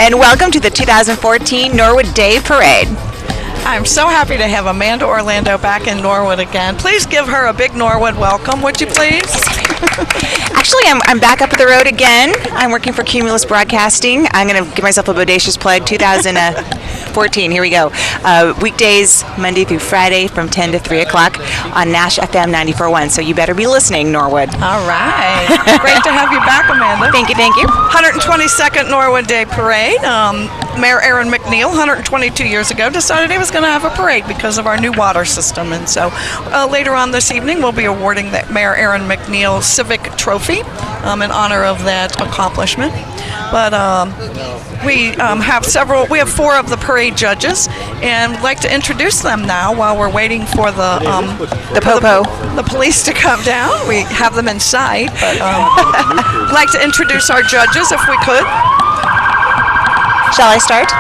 and welcome to the 2014 Norwood Day Parade. I'm so happy to have Amanda Orlando back in Norwood again. Please give her a big Norwood welcome, would you please? Actually, I'm back up the road again. I'm working for Cumulus Broadcasting. I'm going to give myself a bodacious plug. 2014, here we go. Weekdays, Monday through Friday from 10 to 3 o'clock on Nash FM 94.1. So you better be listening, Norwood. All right. Great to have you back, Amanda. Thank you, thank you. 122nd Norwood Day Parade. Mayor Aaron McNeil, 122 years ago, decided he was going to have a parade because of our new water system. And so later on this evening, we'll be awarding the Mayor Aaron McNeil Civic Trophy in honor of that accomplishment. But we have four of the parade judges, and we'd like to introduce them now while we're waiting for the police to come down. We have them inside, but we'd like to introduce our judges if we could. Shall I start?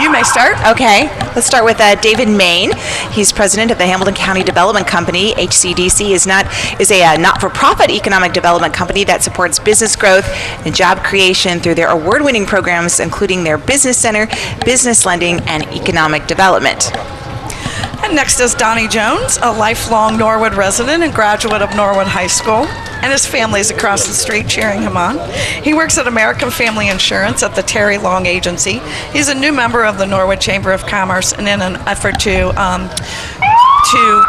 You may start. Okay, let's start with David Main. He's president of the Hamilton County Development Company. HCDC is a not-for-profit economic development company that supports business growth and job creation through their award-winning programs, including their business center, business lending, and economic development. And next is Donnie Jones, a lifelong Norwood resident and graduate of Norwood High School, and his family is across the street cheering him on. He works at American Family Insurance at the Terry Long Agency. He's a new member of the Norwood Chamber of Commerce, and in an effort to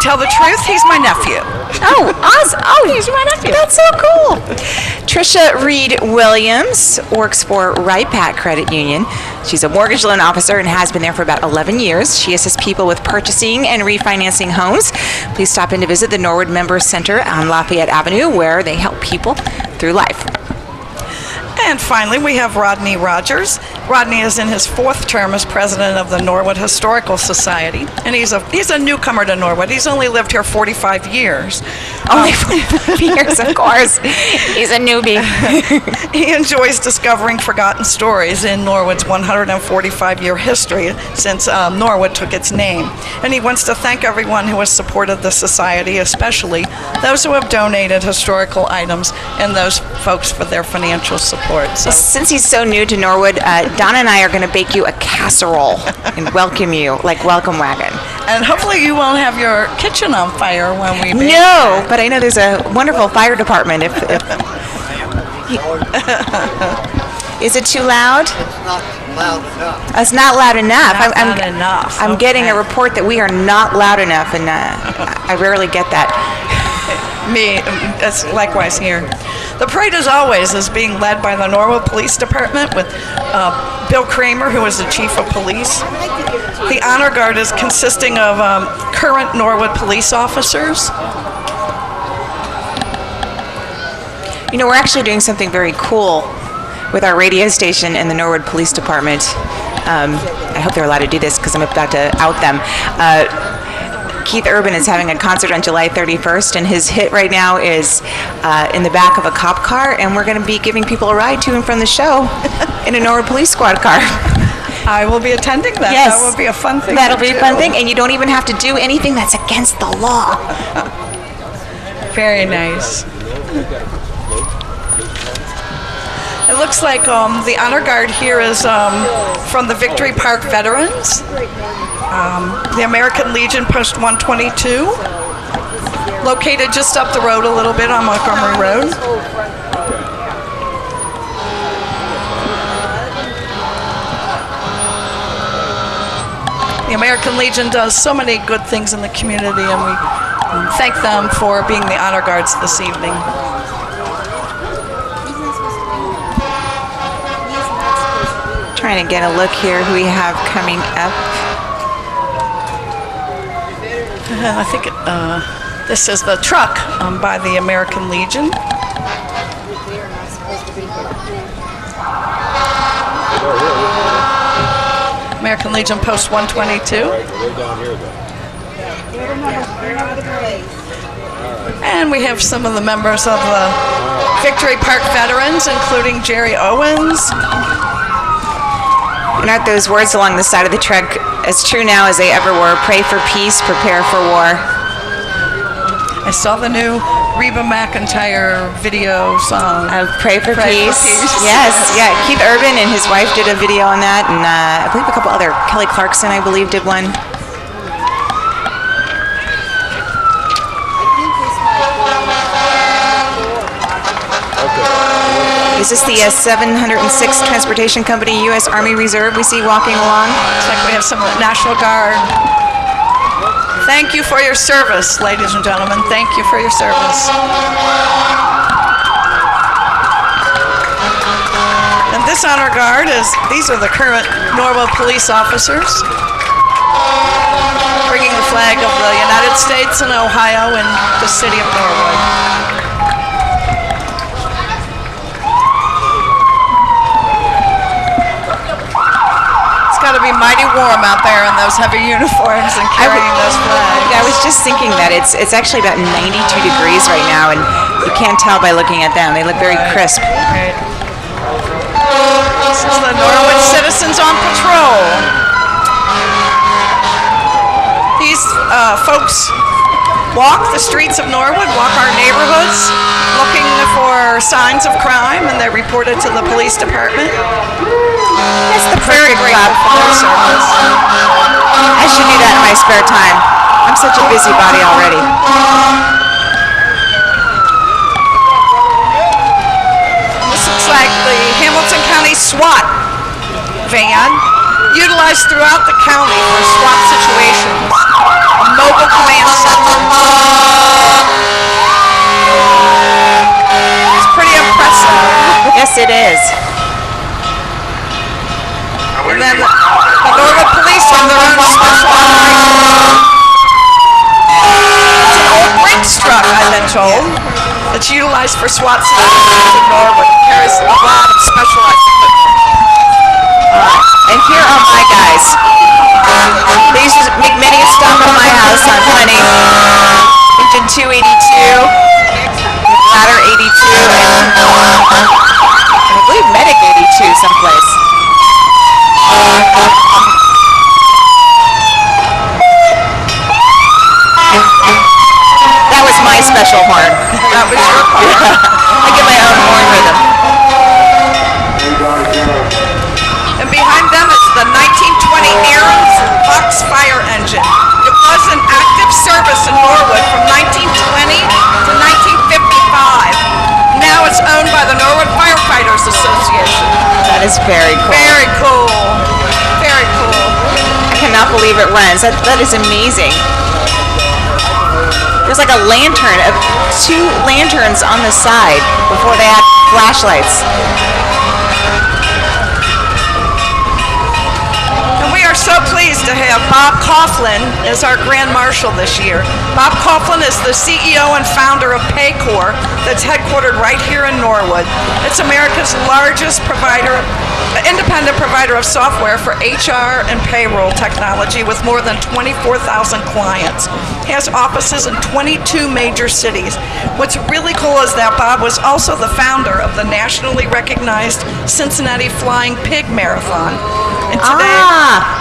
tell the truth, he's my nephew. Oh, awesome. Oh, he's my nephew. That's so cool. Trisha Reed Williams works for RIPAC Credit Union. She's a mortgage loan officer and has been there for about 11 years. She assists people with purchasing and refinancing homes. Please stop in to visit the Norwood Members Center on Lafayette Avenue, where they help people through life. And finally, we have Rodney Rogers. Rodney is in his fourth term as president of the Norwood Historical Society, and he's a newcomer to Norwood. He's only lived here 45 years. Only 45 years, of course. He's a newbie. He enjoys discovering forgotten stories in Norwood's 145-year history since Norwood took its name. And he wants to thank everyone who has supported the society, especially those who have donated historical items and those folks for their financial support. So, since he's so new to Norwood, Donna and I are going to bake you a casserole and welcome you, like welcome wagon. And hopefully you won't have your kitchen on fire when we bake. No, but I know there's a wonderful fire department. Is it too loud? It's not loud enough. It's not loud enough. Not enough. I'm getting a report that we are not loud enough, and I rarely get that. Me, it's likewise here. The parade, as always, is being led by the Norwood Police Department with Bill Kramer, who is the Chief of Police. The Honor Guard is consisting of current Norwood police officers. You know, we're actually doing something very cool with our radio station and the Norwood Police Department. I hope they're allowed to do this because I'm about to out them. Keith Urban is having a concert on July 31st, and his hit right now is in the back of a cop car, and we're going to be giving people a ride to and from the show in a Norwood Police Squad car. I will be attending that. Yes. That will be a fun thing. That'll be a fun thing, and you don't even have to do anything that's against the law. Very nice. It looks like the Honor Guard here is from the Victory Park Veterans. The American Legion Post 122, located just up the road a little bit on Montgomery Road. The American Legion does so many good things in the community, and we thank them for being the Honor Guards this evening. Trying to get a look here who we have coming up. I think this is the truck by the American Legion. American Legion Post 122. And we have some of the members of the Victory Park Veterans, including Jerry Owens. And aren't those words along the side of the truck as true now as they ever were? Pray for peace, prepare for war. I saw the new Reba McEntire video song. Pray for Peace. Yes, yeah. Keith Urban and his wife did a video on that, and I believe a couple other. Kelly Clarkson, I believe, did one. Is this the 706 Transportation Company U.S. Army Reserve we see walking along? Looks like we have some of the National Guard. Thank you for your service, ladies and gentlemen. Thank you for your service. And this honor guard these are the current Norwood police officers bringing the flag of the United States and Ohio in the city of Norwood. Got to be mighty warm out there in those heavy uniforms and carrying those flags. I was just thinking that it's actually about 92 degrees right now, and you can't tell by looking at them. They look very crisp. Right. This is the Norwood Citizens on Patrol. These folks walk the streets of Norwood, walk our neighborhoods, looking for signs of crime, and they report it to the police department. That's the Very perfect grateful for their service. I should do that in my spare time. I'm such a busybody already. This looks like the Hamilton County SWAT van, utilized throughout the county for SWAT situations. A mobile command center. It's pretty impressive. Yes, it is. And then the Norwood Police have their own special operation. It's an old Brinks truck, I've been told. It's utilized for SWAT situations in Norwood. It carries a lot of specialized equipment. And here are my guys. They used to make many a stop at my house on Plenty. Engine 282, Ladder 82, and I believe Medic 82 someplace. That was my special horn. That was your horn. I get my own horn rhythm. And behind them is the 1920 Aaron's Foxfire engine. It was in active service in Norwood from 1920 to 1955. Now it's owned by the Norwood Firefighters Association. That is very cool. Very cool. Very cool. I cannot believe it runs. That is amazing. There's like a lantern, two lanterns on the side before they had flashlights. And we are so pleased to have Bob Coughlin as our Grand Marshal this year. Bob Coughlin is the CEO and founder of Paycor that's headquartered right here in Norwood. It's America's largest independent provider of software for HR and payroll technology with more than 24,000 clients. He has offices in 22 major cities. What's really cool is that Bob was also the founder of the nationally recognized Cincinnati Flying Pig Marathon. And today,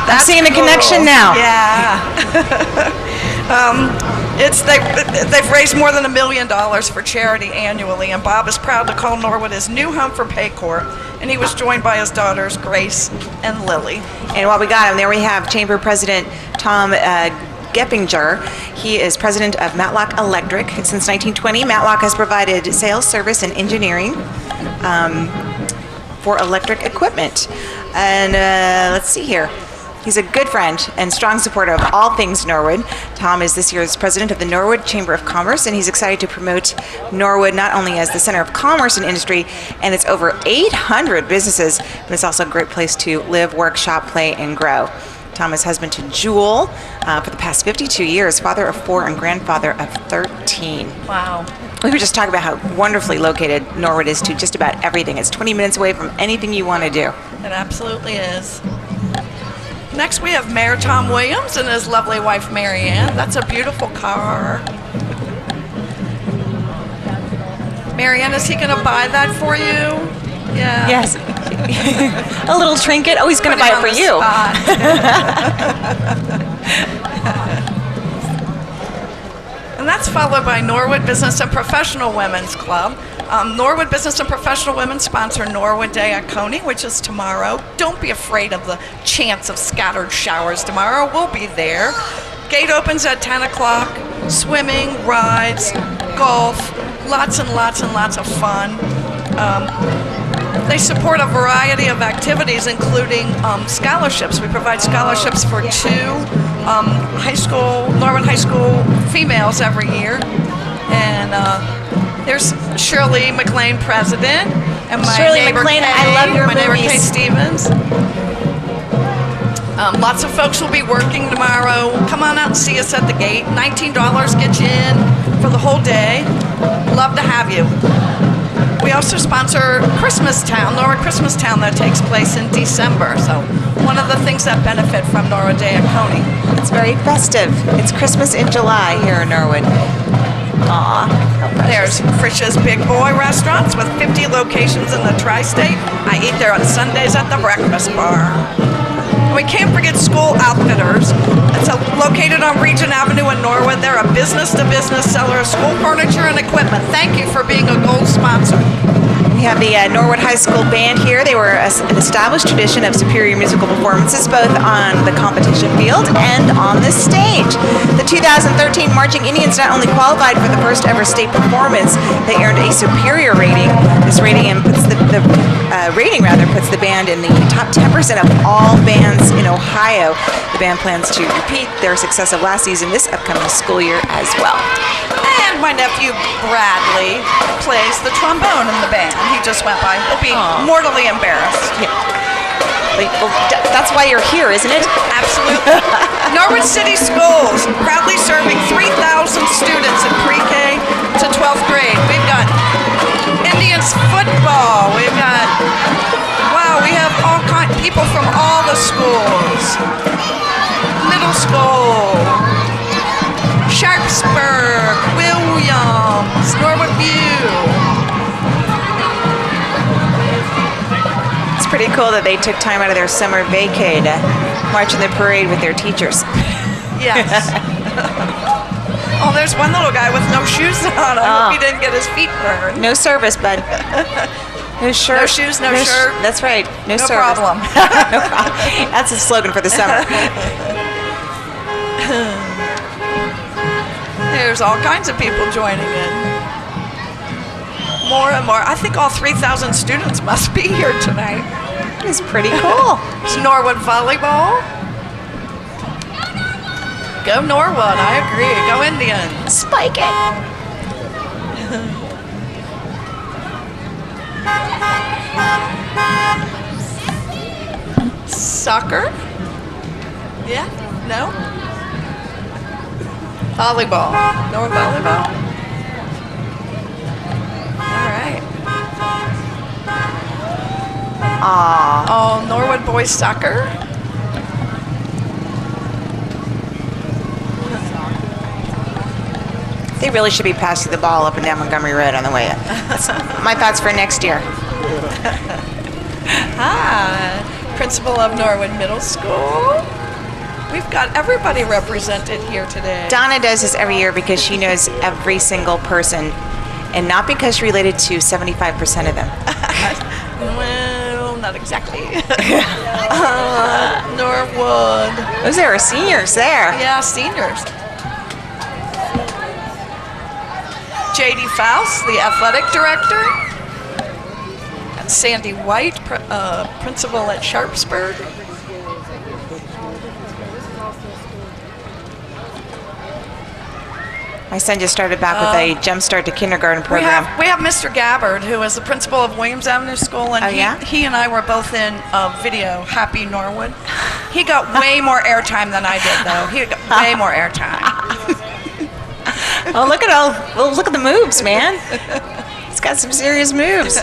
I'm seeing the connection now. Yeah. They've raised more than $1 million for charity annually, and Bob is proud to call Norwood his new home for Paycor, and he was joined by his daughters, Grace and Lily. And while we got him, there we have Chamber President Tom Geppinger. He is president of Matlock Electric. Since 1920, Matlock has provided sales, service, and engineering for electric equipment. And let's see here. He's a good friend and strong supporter of all things Norwood. Tom is this year's president of the Norwood Chamber of Commerce, and he's excited to promote Norwood not only as the center of commerce and industry, and it's over 800 businesses, but it's also a great place to live, work, shop, play, and grow. Tom is husband to Jewel for the past 52 years, father of 4 and grandfather of 13. Wow. We were just talking about how wonderfully located Norwood is to just about everything. It's 20 minutes away from anything you want to do. It absolutely is. Next, we have Mayor Tom Williams and his lovely wife, Mary Ann. That's a beautiful car. Mary Ann, is he going to buy that for you? Yeah. Yes. A little trinket. Oh, he's going to buy it for you. And that's That's followed by Norwood Business and Professional Women's Club. Norwood Business and Professional Women sponsor Norwood Day at Coney, which is tomorrow. Don't be afraid of the chance of scattered showers tomorrow. We'll be there. Gate opens at 10 o'clock. Swimming, rides, golf, lots and lots and lots of fun. They support a variety of activities, including scholarships. We provide scholarships for two Norwood High School females every year. And there's Shirley McLean, president, and my Shirley neighbor McLean, Kay, I love your my neighbor movies. Kay Stevens. Lots of folks will be working tomorrow. Come on out and see us at the gate. $19 gets you in for the whole day. Love to have you. We also sponsor Christmas Town, Norwood Christmas Town, that takes place in December. So one of the things that benefit from Norwood Day at Coney. It's very festive. It's Christmas in July here in Norwood. Aw. There's Frisch's Big Boy Restaurants with 50 locations in the tri-state. I eat there on Sundays at the breakfast bar. We can't forget School Outfitters. It's located on Regent Avenue in Norwood. They're a business-to-business seller of school furniture and equipment. Thank you for being a gold sponsor. We have the Norwood High School Band here. They were an established tradition of superior musical performances, both on the competition field and on the stage. The 2013 Marching Indians not only qualified for the first ever state performance, they earned a superior rating. This rating puts the band in the top 10% of all bands in Ohio. The band plans to repeat their success of last season this upcoming school year as well. And my nephew Bradley plays the trombone in the band. He just went by. He'll be mortally embarrassed. Yeah. Well, that's why you're here, isn't it? Absolutely. Norwood City Schools, proudly serving 3,000 students in pre-K to 12th grade. We've got Indians football. We've got, wow, we have all kind people from all the schools. Middle school, Sharpsburg, Williams, Norwood View. It's pretty cool that they took time out of their summer vacay to march in the parade with their teachers. Yes. Oh, there's one little guy with no shoes on. I hope he didn't get his feet burned. No service, bud. No shirt. No shoes, no shirt. That's right. No No service. problem. No problem. That's a slogan for the summer. There's all kinds of people joining in. More and more. I think all 3,000 students must be here tonight. It's pretty cool. It's Norwood volleyball. Go Norwood, I agree. Go Indians. Spike it. Soccer? Yeah? No? Volleyball. Norwood volleyball? All right. Oh, Norwood boys soccer? They really should be passing the ball up and down Montgomery Road on the way. That's my thoughts for next year. Hi, principal of Norwood Middle School. We've got everybody represented here today. Donna does this every year because she knows every single person, and not because she's related to 75% of them. Well, not exactly. Norwood. Those are seniors there. Yeah, seniors. J.D. Faust, the athletic director. And Sandy White, principal at Sharpsburg. My son just started back with a Jump Start to Kindergarten program. We have Mr. Gabbard, who is the principal of Williams Avenue School, and he and I were both in a video, Happy Norwood. He got way more airtime than I did, though. He got way more airtime. Oh, look at the moves, man. He's got some serious moves.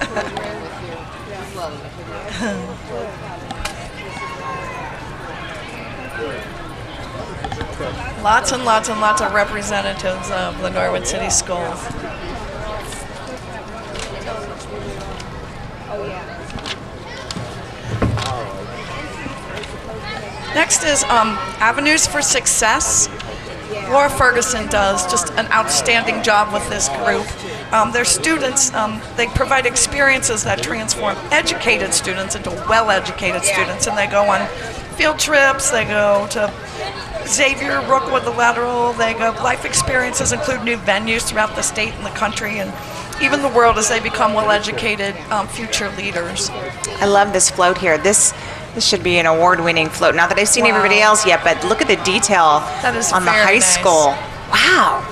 Lots and lots and lots of representatives of the Norwood City Schools. Next is Avenues for Success. Laura Ferguson does just an outstanding job with this group. Their students, they provide experiences that transform educated students into well-educated students, and they go on field trips, they go to Xavier, Rookwood, the Lateral, they go, life experiences include new venues throughout the state and the country and even the world as they become well-educated future leaders. I love this float here. This should be an award-winning float. Not that I've seen everybody else yet, but look at the detail that is on the high nice. school. Wow.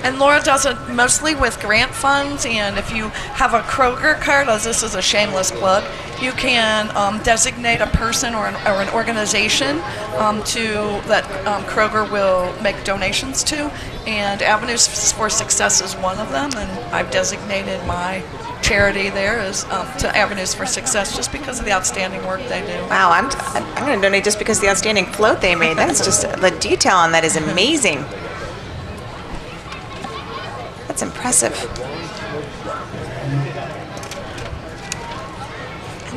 And Laura does it mostly with grant funds, and if you have a Kroger card, as this is a shameless plug, you can designate a person or an organization that Kroger will make donations to, and Avenues for Success is one of them, and I've designated my charity there as to Avenues for Success just because of the outstanding work they do. Wow, I'm going to donate just because of the outstanding float they made. That is just, the detail on that is amazing. That's impressive.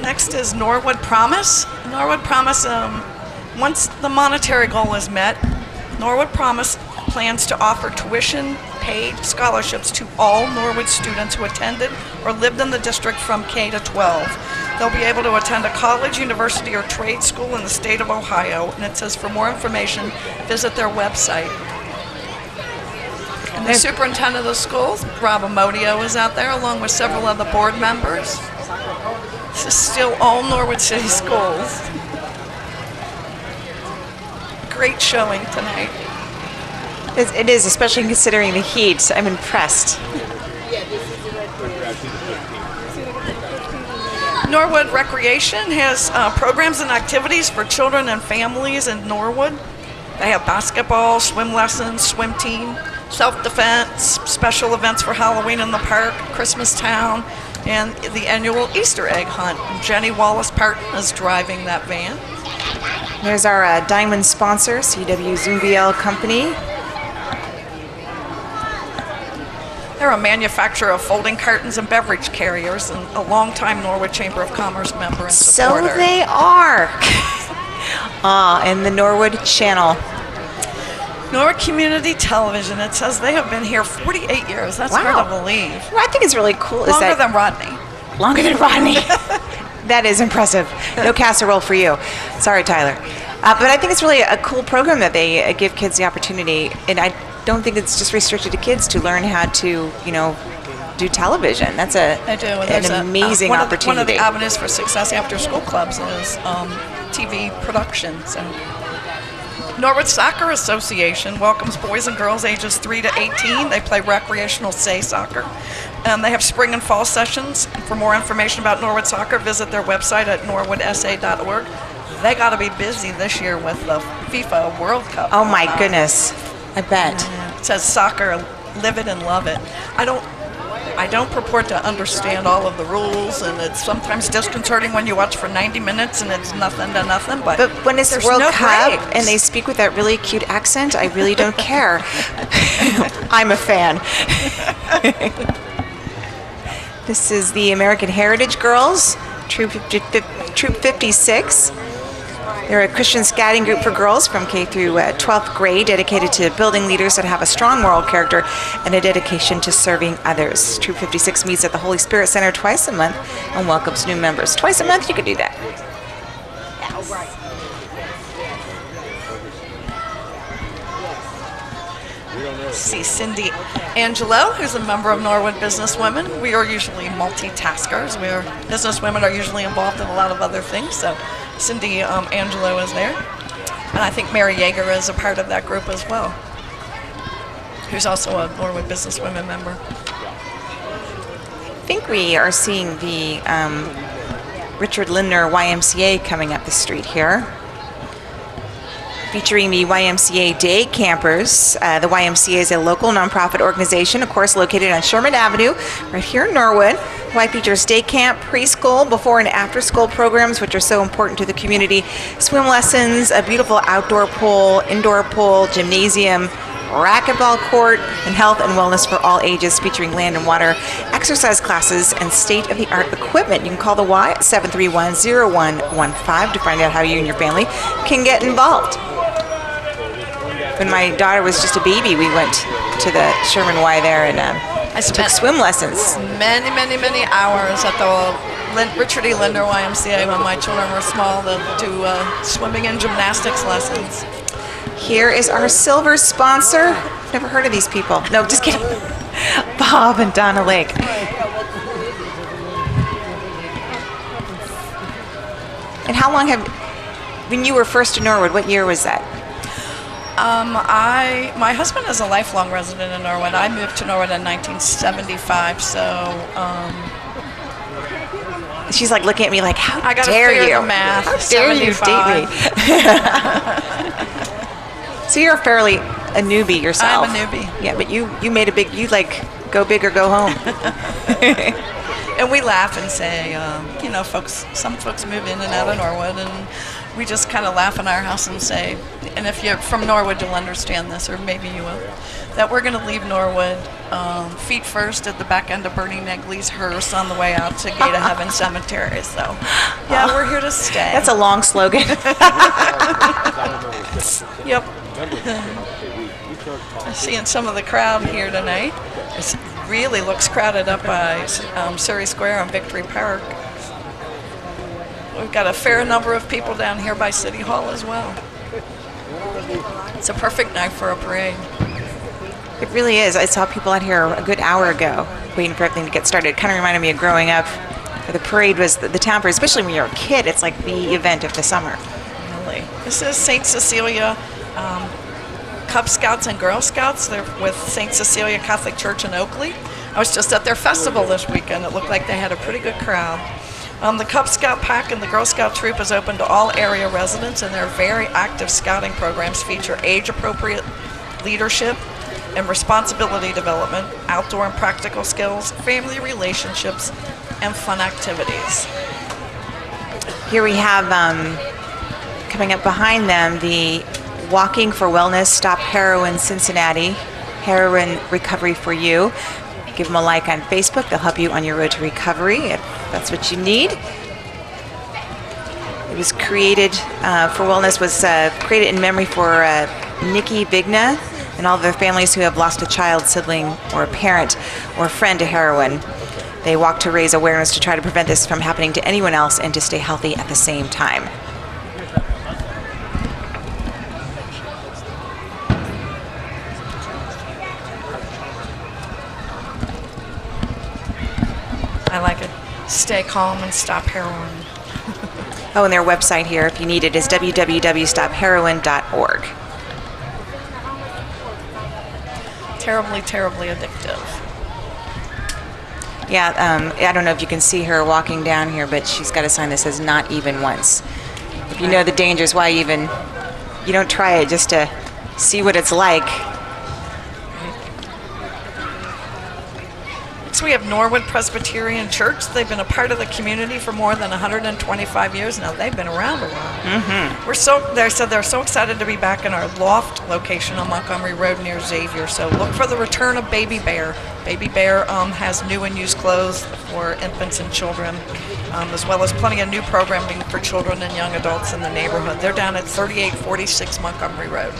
Next is Norwood Promise. Norwood Promise, once the monetary goal is met, Norwood Promise plans to offer tuition-paid scholarships to all Norwood students who attended or lived in the district from K to 12. They'll be able to attend a college, university, or trade school in the state of Ohio, and it says for more information, visit their website. And the superintendent of the schools, Rob Amodio, is out there along with several other board members. This is still all Norwood City Schools. Great showing tonight. It is, especially considering the heat. I'm impressed. Norwood Recreation has programs and activities for children and families in Norwood. They have basketball, swim lessons, swim team, self-defense, special events for Halloween in the park, Christmas Town, and the annual Easter egg hunt. Jenny Wallace-Parton is driving that van. There's our diamond sponsor, CW Zumbiel Company. They're a manufacturer of folding cartons and beverage carriers and a longtime Norwood Chamber of Commerce member and supporter. So they are. And the Norwood Channel. Norwood Community Television, it says they have been here 48 years. That's hard to believe. What I think is really cool is Longer than Rodney. Longer than Rodney. That is impressive. No casserole for you. Sorry, Tyler. But I think it's really a cool program that they give kids the opportunity, and I don't think it's just restricted to kids to learn how to, do television. That's an amazing opportunity. One of the avenues for success after school clubs is TV production. So. Norwood Soccer Association welcomes boys and girls ages 3 to 18. They play recreational soccer. They have spring and fall sessions. For more information about Norwood Soccer, visit their website at norwoodsa.org. They got to be busy this year with the FIFA World Cup. Oh my goodness, I bet. It says soccer, live it and love it. I don't purport to understand all of the rules, and it's sometimes disconcerting when you watch for 90 minutes and it's nothing to nothing. But when it's World no Cup breaks. and they speak with that really cute accent, I really don't care. I'm a fan. This is the American Heritage Girls, Troop 56. They're a Christian scouting group for girls from K through 12th grade, dedicated to building leaders that have a strong moral character and a dedication to serving others. Troop 56 meets at the Holy Spirit Center twice a month and welcomes new members. Twice a month, you could do that. See Cindy Angelo, who's a member of Norwood Businesswomen. We are usually multitaskers. Businesswomen are usually involved in a lot of other things, so Cindy Angelo is there. And I think Mary Yeager is a part of that group as well, who's also a Norwood Businesswomen member. I think we are seeing the Richard Lindner YMCA coming up the street here, featuring the YMCA Day Campers. The YMCA is a local nonprofit organization, of course, located on Sherman Avenue, right here in Norwood. Y features day camp, preschool, before and after school programs, which are so important to the community, swim lessons, a beautiful outdoor pool, indoor pool, gymnasium, racquetball court, and health and wellness for all ages, featuring land and water, exercise classes, and state-of-the-art equipment. You can call the Y at 731-0115 to find out how you and your family can get involved. When my daughter was just a baby, we went to the Sherman Y there and I took spent swim lessons. many hours at the Richard E. Linder YMCA when my children were small to do swimming and gymnastics lessons. Here is our silver sponsor. Never heard of these people. No, just kidding. Bob and Donna Lake. And how long when you were first in Norwood, what year was that? My husband is a lifelong resident in Norwood. I moved to Norwood in 1975, so She's like looking at me like, how I gotta dare figure you? the math. How dare you 75. date me? So you're fairly a newbie yourself. I'm a newbie. Yeah, but you made you like go big or go home. And we laugh and say, some folks move in and out of Norwood, and we just kind of laugh in our house and say, and if you're from Norwood, you'll understand this, or maybe you will, that we're going to leave Norwood feet first at the back end of Bernie Negley's hearse on the way out to Gate of Heaven Cemetery. So, yeah, we're here to stay. That's a long slogan. Yep. Seeing some of the crowd here tonight. It really looks crowded up by Surrey Square and Victory Park. We've got a fair number of people down here by City Hall as well. It's a perfect night for a parade. It really is. I saw people out here a good hour ago waiting for everything to get started. It kind of reminded me of growing up. The parade was the town parade, especially when you're a kid. It's like the event of the summer. Really. This is St. Cecilia Cub Scouts and Girl Scouts. They're with St. Cecilia Catholic Church in Oakley. I was just at their festival this weekend. It looked like they had a pretty good crowd. The Cub Scout Pack and the Girl Scout Troop is open to all area residents, and their very active scouting programs feature age-appropriate leadership and responsibility development, outdoor and practical skills, family relationships, and fun activities. Here we have, coming up behind them, the Walking for Wellness Stop Heroin Cincinnati, Heroin Recovery for You. Give them a like on Facebook. They'll help you on your road to recovery if that's what you need. It was created for wellness, was created in memory for Nikki Vigna and all their families who have lost a child, sibling, or a parent or a friend to heroin. They walk to raise awareness to try to prevent this from happening to anyone else and to stay healthy at the same time. I like it. Stay calm and stop heroin. Oh, and their website here, if you need it, is www.stopheroin.org. Terribly, terribly addictive. Yeah, I don't know if you can see her walking down here, but she's got a sign that says "Not even once." If you know the dangers, why even? You don't try it just to see what it's like. So we have Norwood Presbyterian Church. They've been a part of the community for more than 125 years now. They've been around a while. Mm-hmm. They said they're so excited to be back in our loft location on Montgomery Road near Xavier. So look for the return of Baby Bear. Baby Bear has new and used clothes for infants and children, as well as plenty of new programming for children and young adults in the neighborhood. They're down at 3846 Montgomery Road.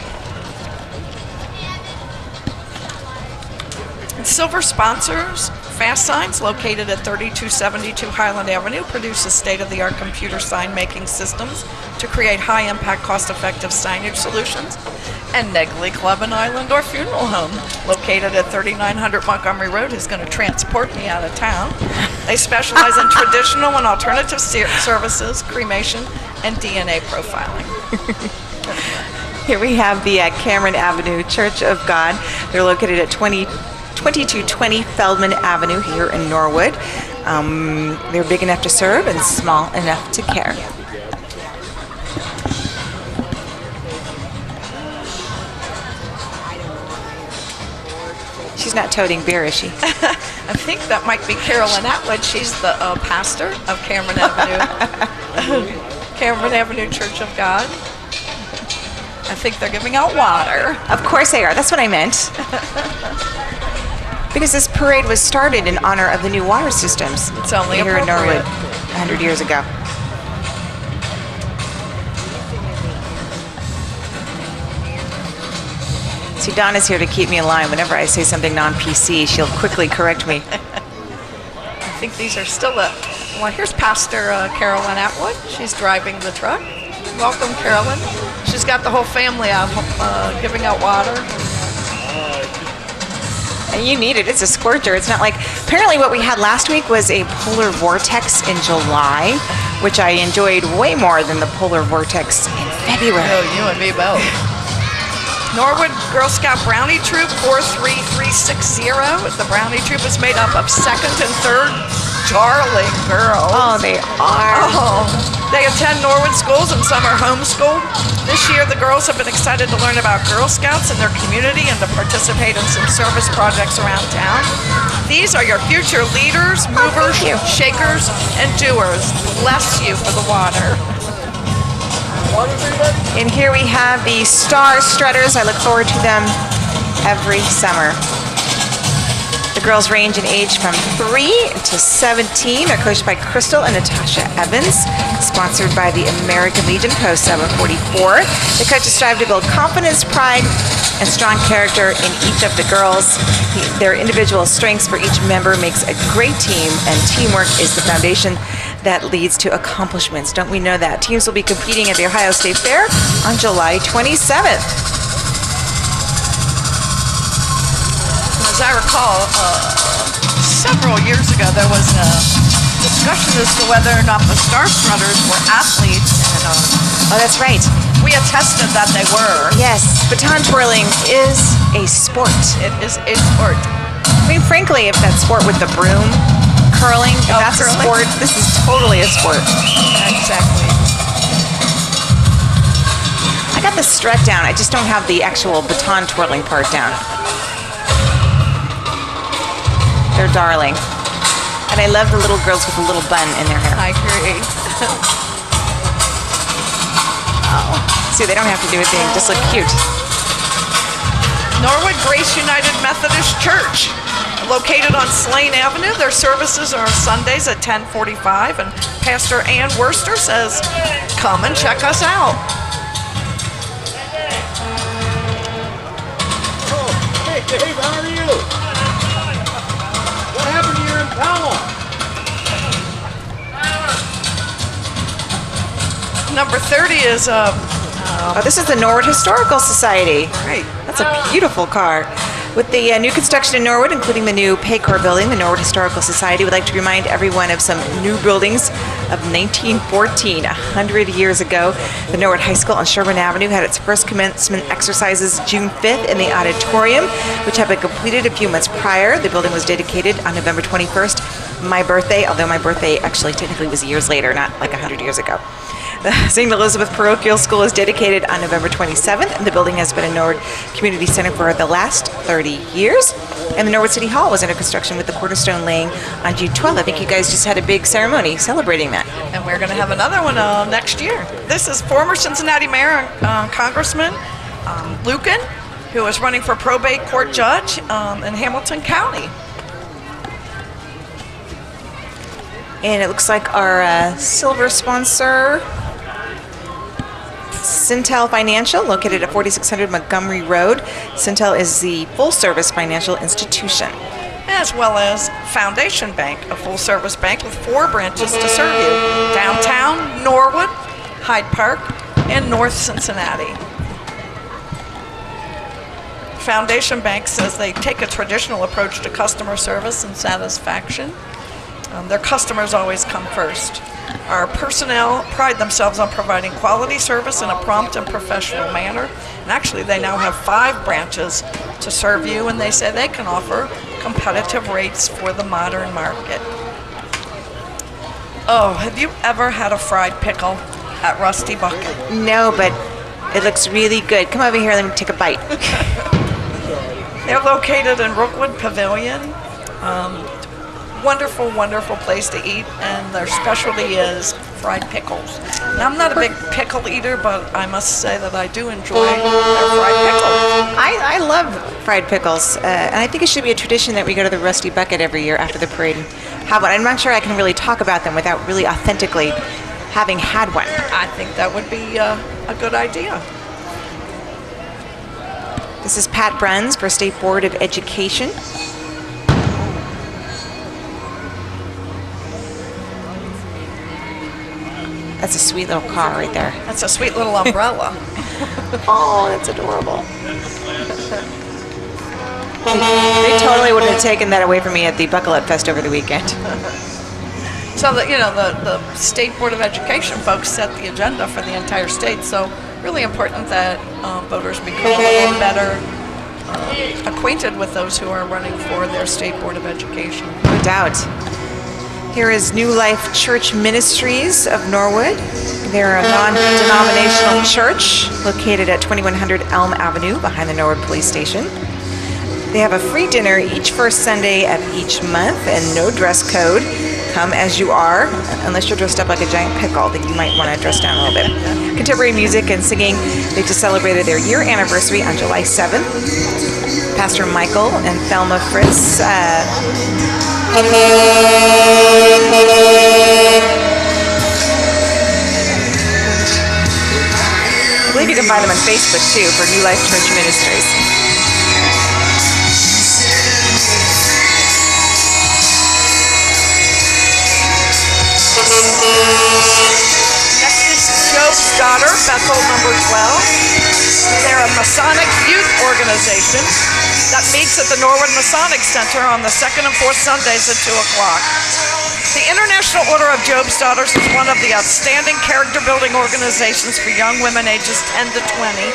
Silver sponsors, Fast Signs, located at 3272 Highland Avenue, produces state-of-the-art computer sign-making systems to create high-impact, cost-effective signage solutions. And Negley Club and Islandor Funeral Home, located at 3900 Montgomery Road, is going to transport me out of town. They specialize in traditional and alternative services, cremation, and DNA profiling. Here we have the Cameron Avenue Church of God. They're located at 2220 Feldman Avenue here in Norwood. They're big enough to serve and small enough to care. She's not toting beer, is she? I think that might be Carolyn Atwood. She's the pastor of Cameron Avenue, Cameron Avenue Church of God. I think they're giving out water. Of course they are. That's what I meant. Because this parade was started in honor of the new water systems It's only here in Norwood appropriate. 100 years ago. See, Donna's here to keep me in line. Whenever I say something non-PC, she'll quickly correct me. I think these are still well, here's Pastor Carolyn Atwood. She's driving the truck. Welcome, Carolyn. She's got the whole family out giving out water. And you need it. It's a scorcher. It's not like... Apparently what we had last week was a polar vortex in July, which I enjoyed way more than the polar vortex in February. Oh, you and me both. Norwood Girl Scout Brownie Troop 43360. The Brownie Troop is made up of 2nd and 3rd darling girls. Oh, they are. Oh, they attend Norwood schools and some are homeschooled. This year, the girls have been excited to learn about Girl Scouts in their community and to participate in some service projects around town. These are your future leaders, movers, shakers, and doers. Bless you for the water. And here we have the Star Strutters. I look forward to them every summer. The girls range in age from 3 to 17. They're coached by Crystal and Natasha Evans, sponsored by the American Legion Post 744. The coaches strive to build confidence, pride, and strong character in each of the girls. Their individual strengths for each member makes a great team, and teamwork is the foundation that leads to accomplishments. Don't we know that? Teams will be competing at the Ohio State Fair on July 27th. As I recall, several years ago, there was a discussion as to whether or not the Star Strutters were athletes. And, Oh, that's right. we attested that they were. Yes, baton twirling is a sport. It is a sport. I mean, frankly, if that sport with the broom curling, if that's curling. a sport, this is totally a sport. Exactly. I got the strut down. I just don't have the actual baton twirling part down. They're darling. And I love the little girls with a little bun in their hair. I agree. See, they don't have to do a thing, just look cute. Norwood Grace United Methodist Church, located on Slane Avenue. Their services are Sundays at 10:45, and Pastor Ann Worster says, come and check us out. Oh, hey, Dave, how are you? What happened to your Impala? Number 30 is Oh, this is the Norwood Historical Society. great. That's a beautiful car. With the new construction in Norwood, including the new Paycor building, the Norwood Historical Society would like to remind everyone of some new buildings of 1914, 100 years ago. The Norwood High School on Sherman Avenue had its first commencement exercises June 5th in the auditorium, which had been completed a few months prior. The building was dedicated on November 21st, my birthday, although my birthday actually technically was years later, not like 100 years ago. The St. Elizabeth Parochial School is dedicated on November 27th, and the building has been a Norwood Community Center for the last 30 years. And the Norwood City Hall was under construction with the cornerstone laying on June 12th. I think you guys just had a big ceremony celebrating that. And we're going to have another one next year. This is former Cincinnati Mayor Congressman Lucan, who is running for probate court judge in Hamilton County. And it looks like our silver sponsor, Sintel Financial, located at 4600 Montgomery Road. Sintel is the full-service financial institution. As well as Foundation Bank, a full-service bank with 4 branches to serve you. Downtown, Norwood, Hyde Park, and North Cincinnati. Foundation Bank says they take a traditional approach to customer service and satisfaction. Their customers always come first. Our personnel pride themselves on providing quality service in a prompt and professional manner. And actually, they now have 5 branches to serve you, and they say they can offer competitive rates for the modern market. Oh, have you ever had a fried pickle at Rusty Bucket? No, but it looks really good. Come over here, let me take a bite. They're located in Rookwood Pavilion. Wonderful, wonderful place to eat, and their specialty is fried pickles. Now, I'm not a big pickle eater, but I must say that I do enjoy their fried pickles. I love fried pickles, and I think it should be a tradition that we go to the Rusty Bucket every year after the parade and have one. I'm not sure I can really talk about them without really authentically having had one. I think that would be a good idea. This is Pat Bruns for State Board of Education. That's a sweet little car right there. That's a sweet little umbrella. Oh, that's adorable. They totally would have taken that away from me at the Buckle Up Fest over the weekend. So that, you know, the State Board of Education folks set the agenda for the entire state. So really important that voters become a little better acquainted with those who are running for their State Board of Education. No doubt. Here is New Life Church Ministries of Norwood. They're a non-denominational church located at 2100 Elm Avenue behind the Norwood Police Station. They have a free dinner each first Sunday of each month and no dress code. Come as you are, unless you're dressed up like a giant pickle, then you might want to dress down a little bit. Contemporary music and singing. They just celebrated their year anniversary on July 7th. Pastor Michael and Thelma Fritz I believe you can find them on Facebook too for New Life Church Ministries. Next is Job's Daughter, Bethel number 12. They're a Masonic youth organization that meets at the Norwood Masonic Center on the second and fourth Sundays at 2 o'clock. The International Order of Job's Daughters is one of the outstanding character-building organizations for young women ages 10 to 20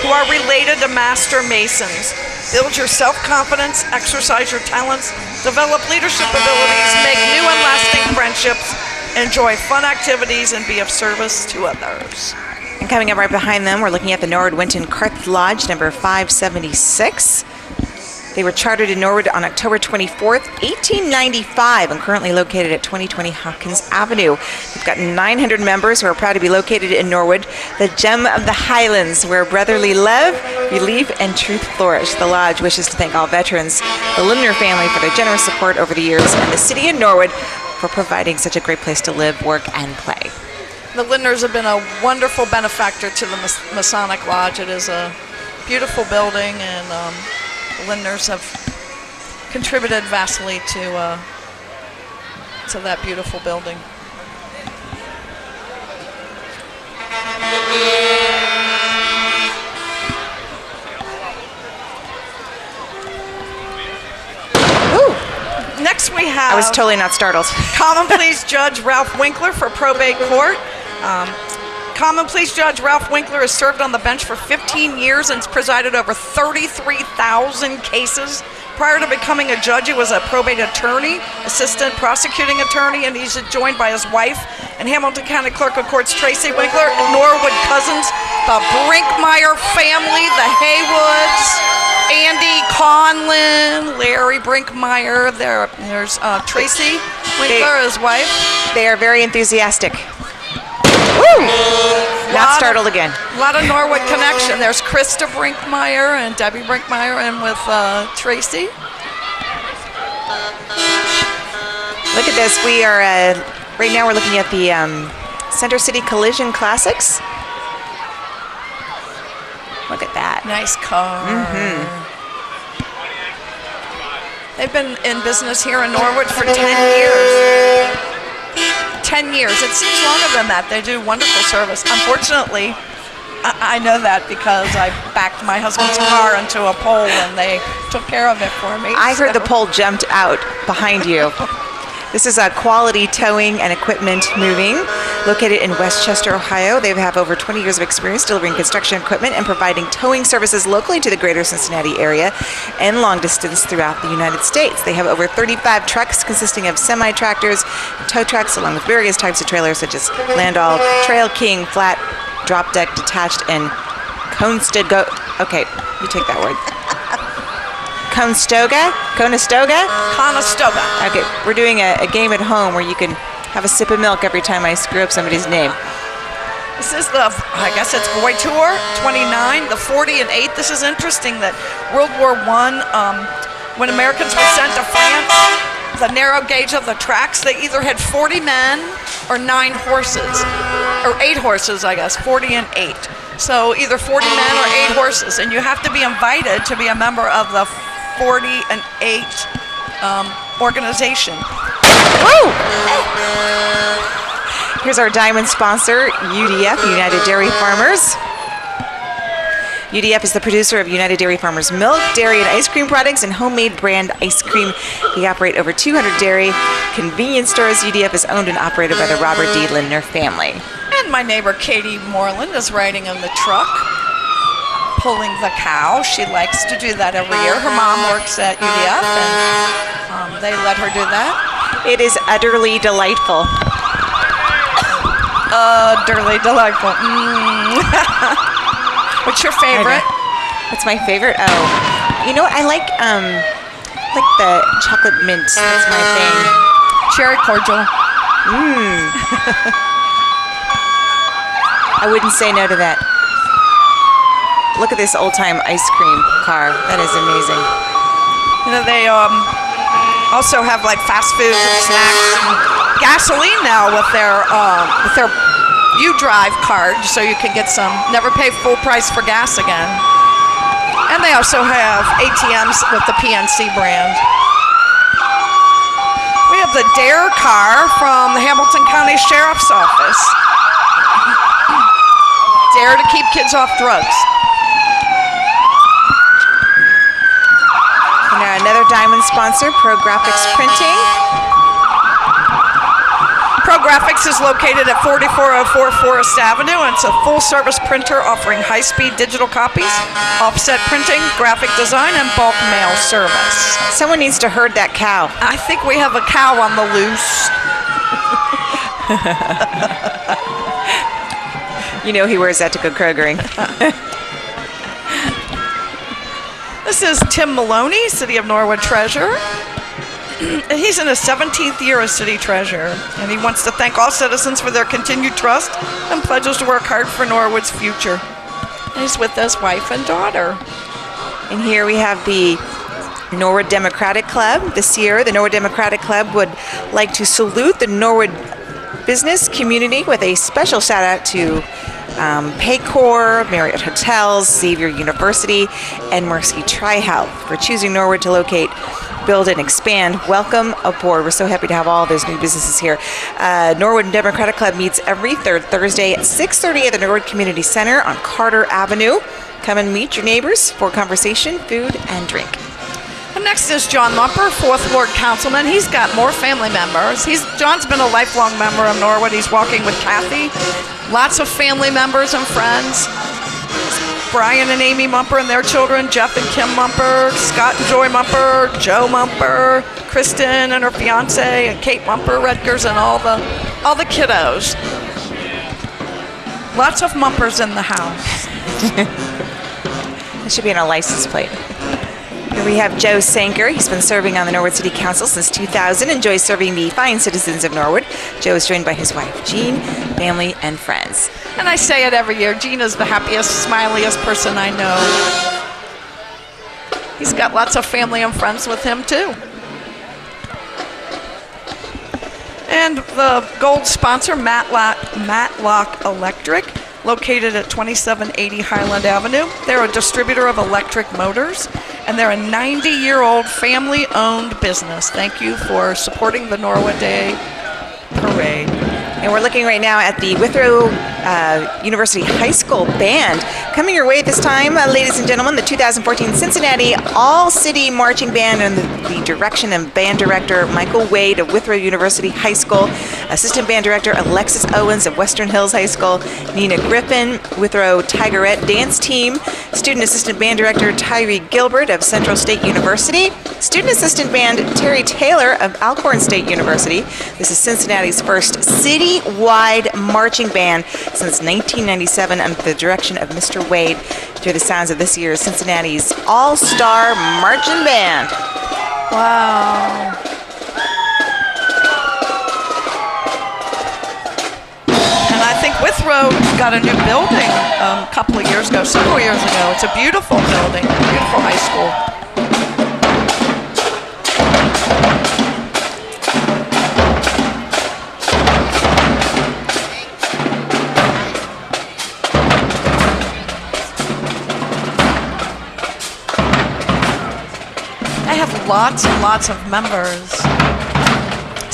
who are related to Master Masons. Build your self-confidence, exercise your talents, develop leadership abilities, make new and lasting friendships, enjoy fun activities, and be of service to others. And coming up right behind them, we're looking at the Norwood Winton Karth Lodge, number 576. They were chartered in Norwood on October 24th, 1895, and currently located at 2020 Hopkins Avenue. They've got 900 members who are proud to be located in Norwood, the gem of the Highlands, where brotherly love, belief, and truth flourish. The lodge wishes to thank all veterans, the Lindner family for their generous support over the years, and the city of Norwood for providing such a great place to live, work, and play. The Lindners have been a wonderful benefactor to the Masonic Lodge. It is a beautiful building, and the Lindners have contributed vastly to that beautiful building. Ooh. Next we have... I was totally not startled. Common Pleas Judge Ralph Winkler for probate court. Common Pleas Judge Ralph Winkler has served on the bench for 15 years and has presided over 33,000 cases. Prior to becoming a judge, he was a probate attorney, assistant prosecuting attorney, and he's joined by his wife and Hamilton County Clerk of Courts Tracy Winkler, Norwood cousins, the Brinkmeyer family, the Haywoods, Andy Conlin, Larry Brinkmeyer. There's Tracy Winkler, his wife. They are very enthusiastic. Woo! Not startled again. A lot of Norwood connection. There's Krista Brinkmeyer and Debbie Brinkmeyer, and with Tracy. Look at this. We are, right now we're looking at the Center City Collision Classics. Look at that. Nice car. Mm-hmm. They've been in business here in Norwood for 10 years. 10 years. It seems longer than that. They do wonderful service. Unfortunately, I know that because I backed my husband's car into a pole and they took care of it for me. I heard the pole jumped out behind you. This is a Quality Towing and Equipment Moving, located in Westchester, Ohio. They have over 20 years of experience delivering construction equipment and providing towing services locally to the greater Cincinnati area and long distance throughout the United States. They have over 35 trucks consisting of semi-tractors and tow trucks, along with various types of trailers such as Landau, Trail King, flat, drop deck, detached, and Conestoga. Okay, you take that word. Conestoga? Conestoga. Okay, we're doing a game at home where you can have a sip of milk every time I screw up somebody's name. This is the, I guess it's Boy Tour 29, the 40 and 8. This is interesting that World War I, when Americans were sent to France, the narrow gauge of the tracks, they either had 40 men or 9 horses, or 8 horses, I guess, 40 and 8. So either 40 men or 8 horses, and you have to be invited to be a member of the 40 and 8 organization. Woo! Here's our diamond sponsor, UDF, United Dairy Farmers. UDF is the producer of United Dairy Farmers milk, dairy, and ice cream products, and homemade brand ice cream. They operate over 200 dairy convenience stores. UDF is owned and operated by the Robert D. Lindner family. And my neighbor Katie Moreland is riding in the truck, pulling the cow. She likes to do that every year. Her mom works at UDF, and they let her do that. It is utterly delightful. Utterly delightful. What's your favorite? What's my favorite? Oh, you know what? I like the chocolate mint. That's my thing. Cherry cordial. I wouldn't say no to that. Look at this old-time ice cream car. That is amazing. You know, they also have like fast food and snacks and gasoline now with their U-Drive card, so you can get some, never pay full price for gas again. And they also have ATMs with the PNC brand. We have the DARE car from the Hamilton County Sheriff's Office. Dare to keep kids off drugs. And another diamond sponsor, Pro Graphics Printing. Pro Graphics is located at 4404 Forest Avenue, and it's a full-service printer offering high-speed digital copies, offset printing, graphic design, and bulk mail service. Someone needs to herd that cow. I think we have a cow on the loose. You know he wears that to go Krogering. This is Tim Maloney, City of Norwood Treasurer. And he's in his 17th year as City Treasurer, and he wants to thank all citizens for their continued trust and pledges to work hard for Norwood's future. And he's with his wife and daughter. And here we have the Norwood Democratic Club. This year, the Norwood Democratic Club would like to salute the Norwood business community with a special shout out to Paycor, Marriott Hotels, Xavier University, and Mercy Tri-Health for choosing Norwood to locate, build, and expand. Welcome aboard. We're so happy to have all those new businesses here. Norwood Democratic Club meets every third Thursday at 6:30 at the Norwood Community Center on Carter Avenue. Come and meet your neighbors for conversation, food, and drink. And next is John Mumper, 4th Ward Councilman. He's got more family members. John's been a lifelong member of Norwood. He's walking with Kathy. Lots of family members and friends. Brian and Amy Mumper and their children, Jeff and Kim Mumper, Scott and Joy Mumper, Joe Mumper, Kristen and her fiance, and Kate Mumper, Redgers, and all the kiddos. Lots of Mumpers in the house. That should be on a license plate. Here we have Joe Sanker. He's been serving on the Norwood City Council since 2000. Enjoys serving the fine citizens of Norwood. Joe is joined by his wife, Jean, family, and friends. And I say it every year, Jean is the happiest, smiliest person I know. He's got lots of family and friends with him, too. And the gold sponsor, Matlock Electric, located at 2780 Highland Avenue. They're a distributor of electric motors, and they're a 90-year-old family-owned business. Thank you for supporting the Norwood Day Parade. And we're looking right now at the Withrow University High School Band. Coming your way this time, ladies and gentlemen, the 2014 Cincinnati All-City Marching Band under the direction of Band Director Michael Wade of Withrow University High School, Assistant Band Director Alexis Owens of Western Hills High School, Nina Griffin, Withrow Tigerette Dance Team, Student Assistant Band Director Tyree Gilbert of Central State University, Student Assistant Band Terry Taylor of Alcorn State University. This is Cincinnati's first citywide marching band since 1997 under the direction of Mr. Wade. Through the sounds of this year's Cincinnati's All-Star Marching Band. Wow. And I think Withrow got a new building a couple of years ago, several years ago. It's a beautiful building, beautiful high school. I have lots and lots of members.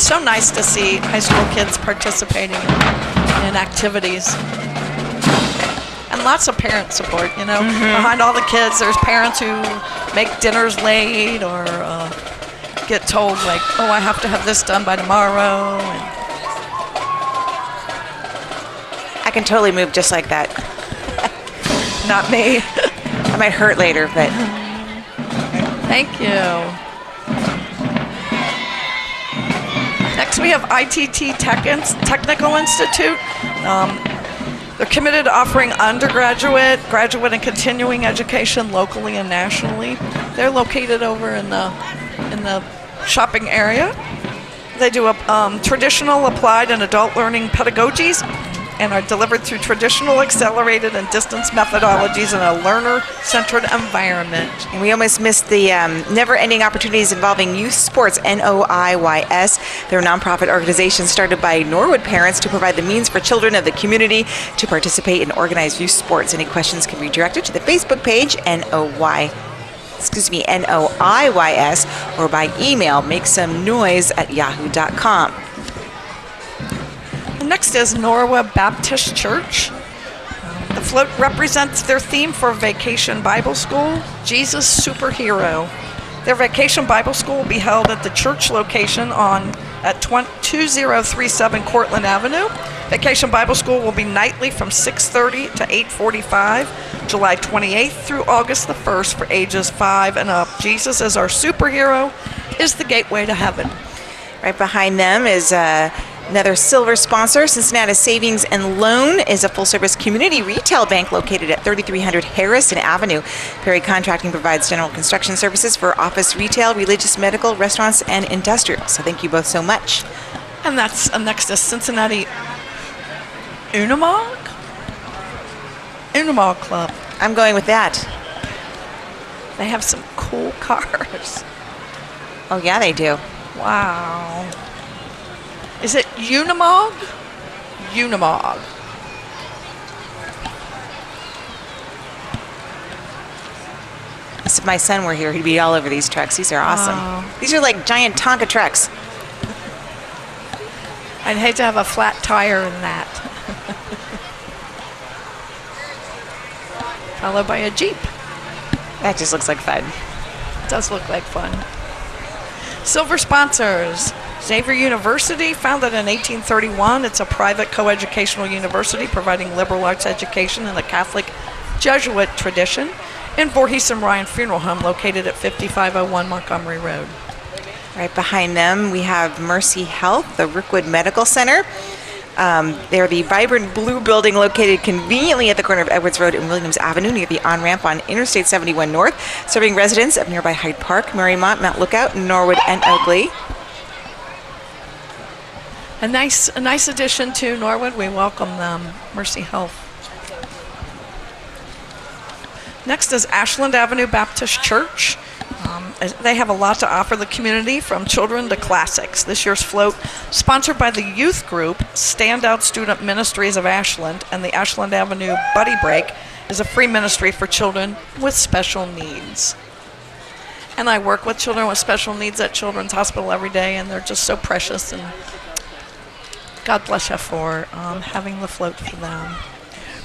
So nice to see high school kids participating in activities. And lots of parent support, you know. Behind all the kids, there's parents who make dinners late or get told, like, oh, I have to have this done by tomorrow. And I can totally move just like that. not me. I might hurt later, but Thank you. Next, we have ITT Technical Institute. They're committed to offering undergraduate, graduate, and continuing education locally and nationally. They're located over in the shopping area. They do traditional, applied, and adult learning pedagogies and are delivered through traditional, accelerated, and distance methodologies in a learner-centered environment. and we almost missed the never-ending opportunities involving youth sports, NOIYS. They're a nonprofit organization started by Norwood parents to provide the means for children of the community to participate in organized youth sports. Any questions can be directed to the Facebook page, NOIYS, or by email, makesomeNoise@yahoo.com. Next is Norwood Baptist Church. The float represents their theme for Vacation Bible School, Jesus Superhero. Their Vacation Bible School will be held at the church location at 2037 Cortland Avenue. Vacation Bible School will be nightly from 6:30 to 8:45, July 28th through August the 1st for ages 5 and up. Jesus as our superhero is the gateway to heaven. Right behind them is another silver sponsor. Cincinnati Savings and Loan is a full-service community retail bank located at 3300 Harrison Avenue. Perry Contracting provides general construction services for office, retail, religious, medical, restaurants, and industrial. So thank you both so much. And that's next to Cincinnati Unimog Club. I'm going with that. They have some cool cars. Oh, yeah, they do. Wow. Is it Unimog? Unimog. If my son were here, he'd be all over these trucks. These are awesome. Wow. These are like giant Tonka trucks. I'd hate to have a flat tire in that. Followed by a Jeep. That just looks like fun. It does look like fun. Silver sponsors. Xavier University, founded in 1831. It's a private coeducational university providing liberal arts education in the Catholic Jesuit tradition. And Voorhees and Ryan Funeral Home, located at 5501 Montgomery Road. Right behind them, we have Mercy Health, the Rookwood Medical Center. They're the vibrant blue building located conveniently at the corner of Edwards Road and Williams Avenue near the on-ramp on Interstate 71 North, serving residents of nearby Hyde Park, Marymount, Mount Lookout, Norwood, and Oakley. A nice addition to Norwood. We welcome them. Mercy Health. Next is Ashland Avenue Baptist Church. They have a lot to offer the community, from children to classics. This year's float, sponsored by the youth group Standout Student Ministries of Ashland and the Ashland Avenue Buddy Break, is a free ministry for children with special needs. And I work with children with special needs at Children's Hospital every day, and they're just so precious, and God bless you for having the float for them.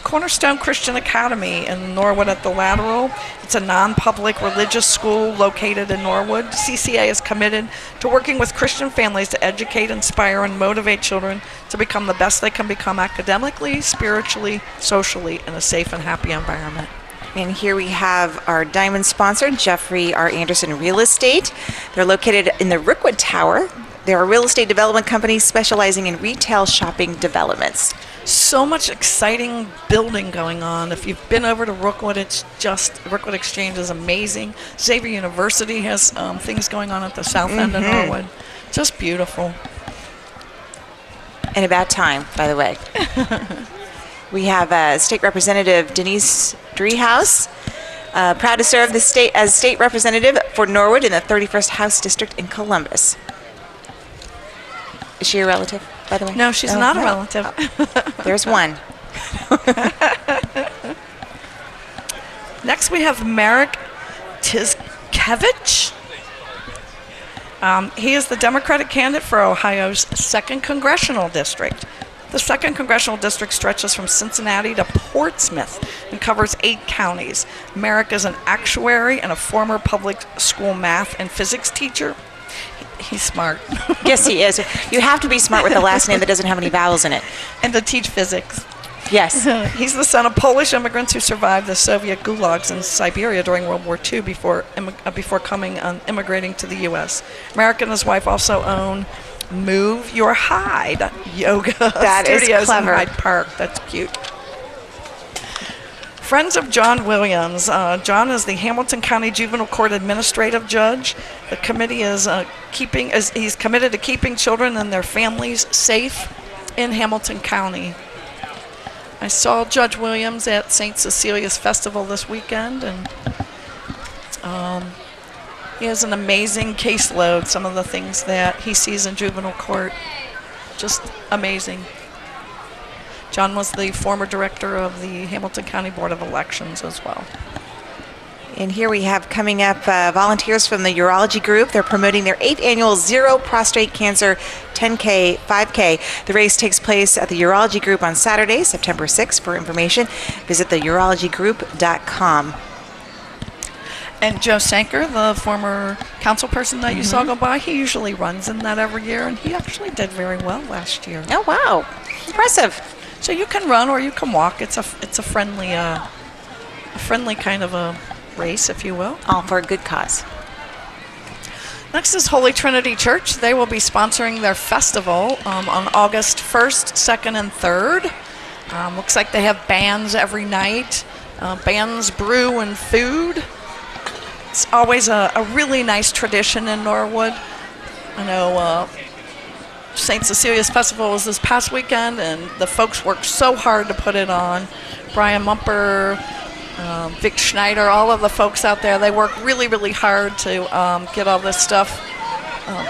Cornerstone Christian Academy in Norwood at the Lateral. It's a non-public religious school located in Norwood. CCA is committed to working with Christian families to educate, inspire, and motivate children to become the best they can become academically, spiritually, socially, in a safe and happy environment. And here we have our diamond sponsor, Jeffrey R. Anderson Real Estate. They're located in the Rookwood Tower. They're a real estate development company specializing in retail shopping developments. So much exciting building going on. If you've been over to Rookwood, it's just, Rookwood Exchange is amazing. Xavier University has things going on at the south end of Norwood. Just beautiful. And about time, by the way. We have State Representative Denise Driehaus, proud to serve the state as state representative for Norwood in the 31st House District in Columbus. Is she a relative, by the way? No, she's not a relative. There's one. Next, we have Marek Tizkevich. He is the Democratic candidate for Ohio's 2nd Congressional District. The 2nd Congressional District stretches from Cincinnati to Portsmouth and covers 8 counties. Merrick is an actuary and a former public school math and physics teacher. He's smart. Yes, he is. You have to be smart with a last name that doesn't have any vowels in it. And to teach physics. Yes. He's the son of Polish immigrants who survived the Soviet gulags in Siberia during World War II before immigrating to the U.S. Merrick and his wife also own Move Your Hide yoga That is studios in clever. Hyde Park. That's cute. Friends of John Williams. John is the Hamilton County Juvenile Court Administrative Judge. The committee is he's committed to keeping children and their families safe in Hamilton County. I saw Judge Williams at St. Cecilia's Festival this weekend, and he has an amazing caseload. Some of the things that he sees in juvenile court, just amazing. John was the former director of the Hamilton County Board of Elections as well. And here we have coming up volunteers from the urology group. They're promoting their 8th annual Zero Prostate Cancer 10K, 5K. The race takes place at the urology group on Saturday, September 6th. For information, visit theurologygroup.com. And Joe Sanker, the former council person that you saw go by, he usually runs in that every year, and he actually did very well last year. Oh, wow. Impressive. So you can run or you can walk. It's a friendly kind of a race, if you will. All for a good cause. Next is Holy Trinity Church. They will be sponsoring their festival on August 1st, 2nd, and 3rd. Looks like they have bands every night. Bands, brew, and food. It's always a really nice tradition in Norwood. I know St. Cecilia's Festival was this past weekend, and the folks worked so hard to put it on. Brian Mumper, Vic Schneider, all of the folks out there, they work really, really hard to get all this stuff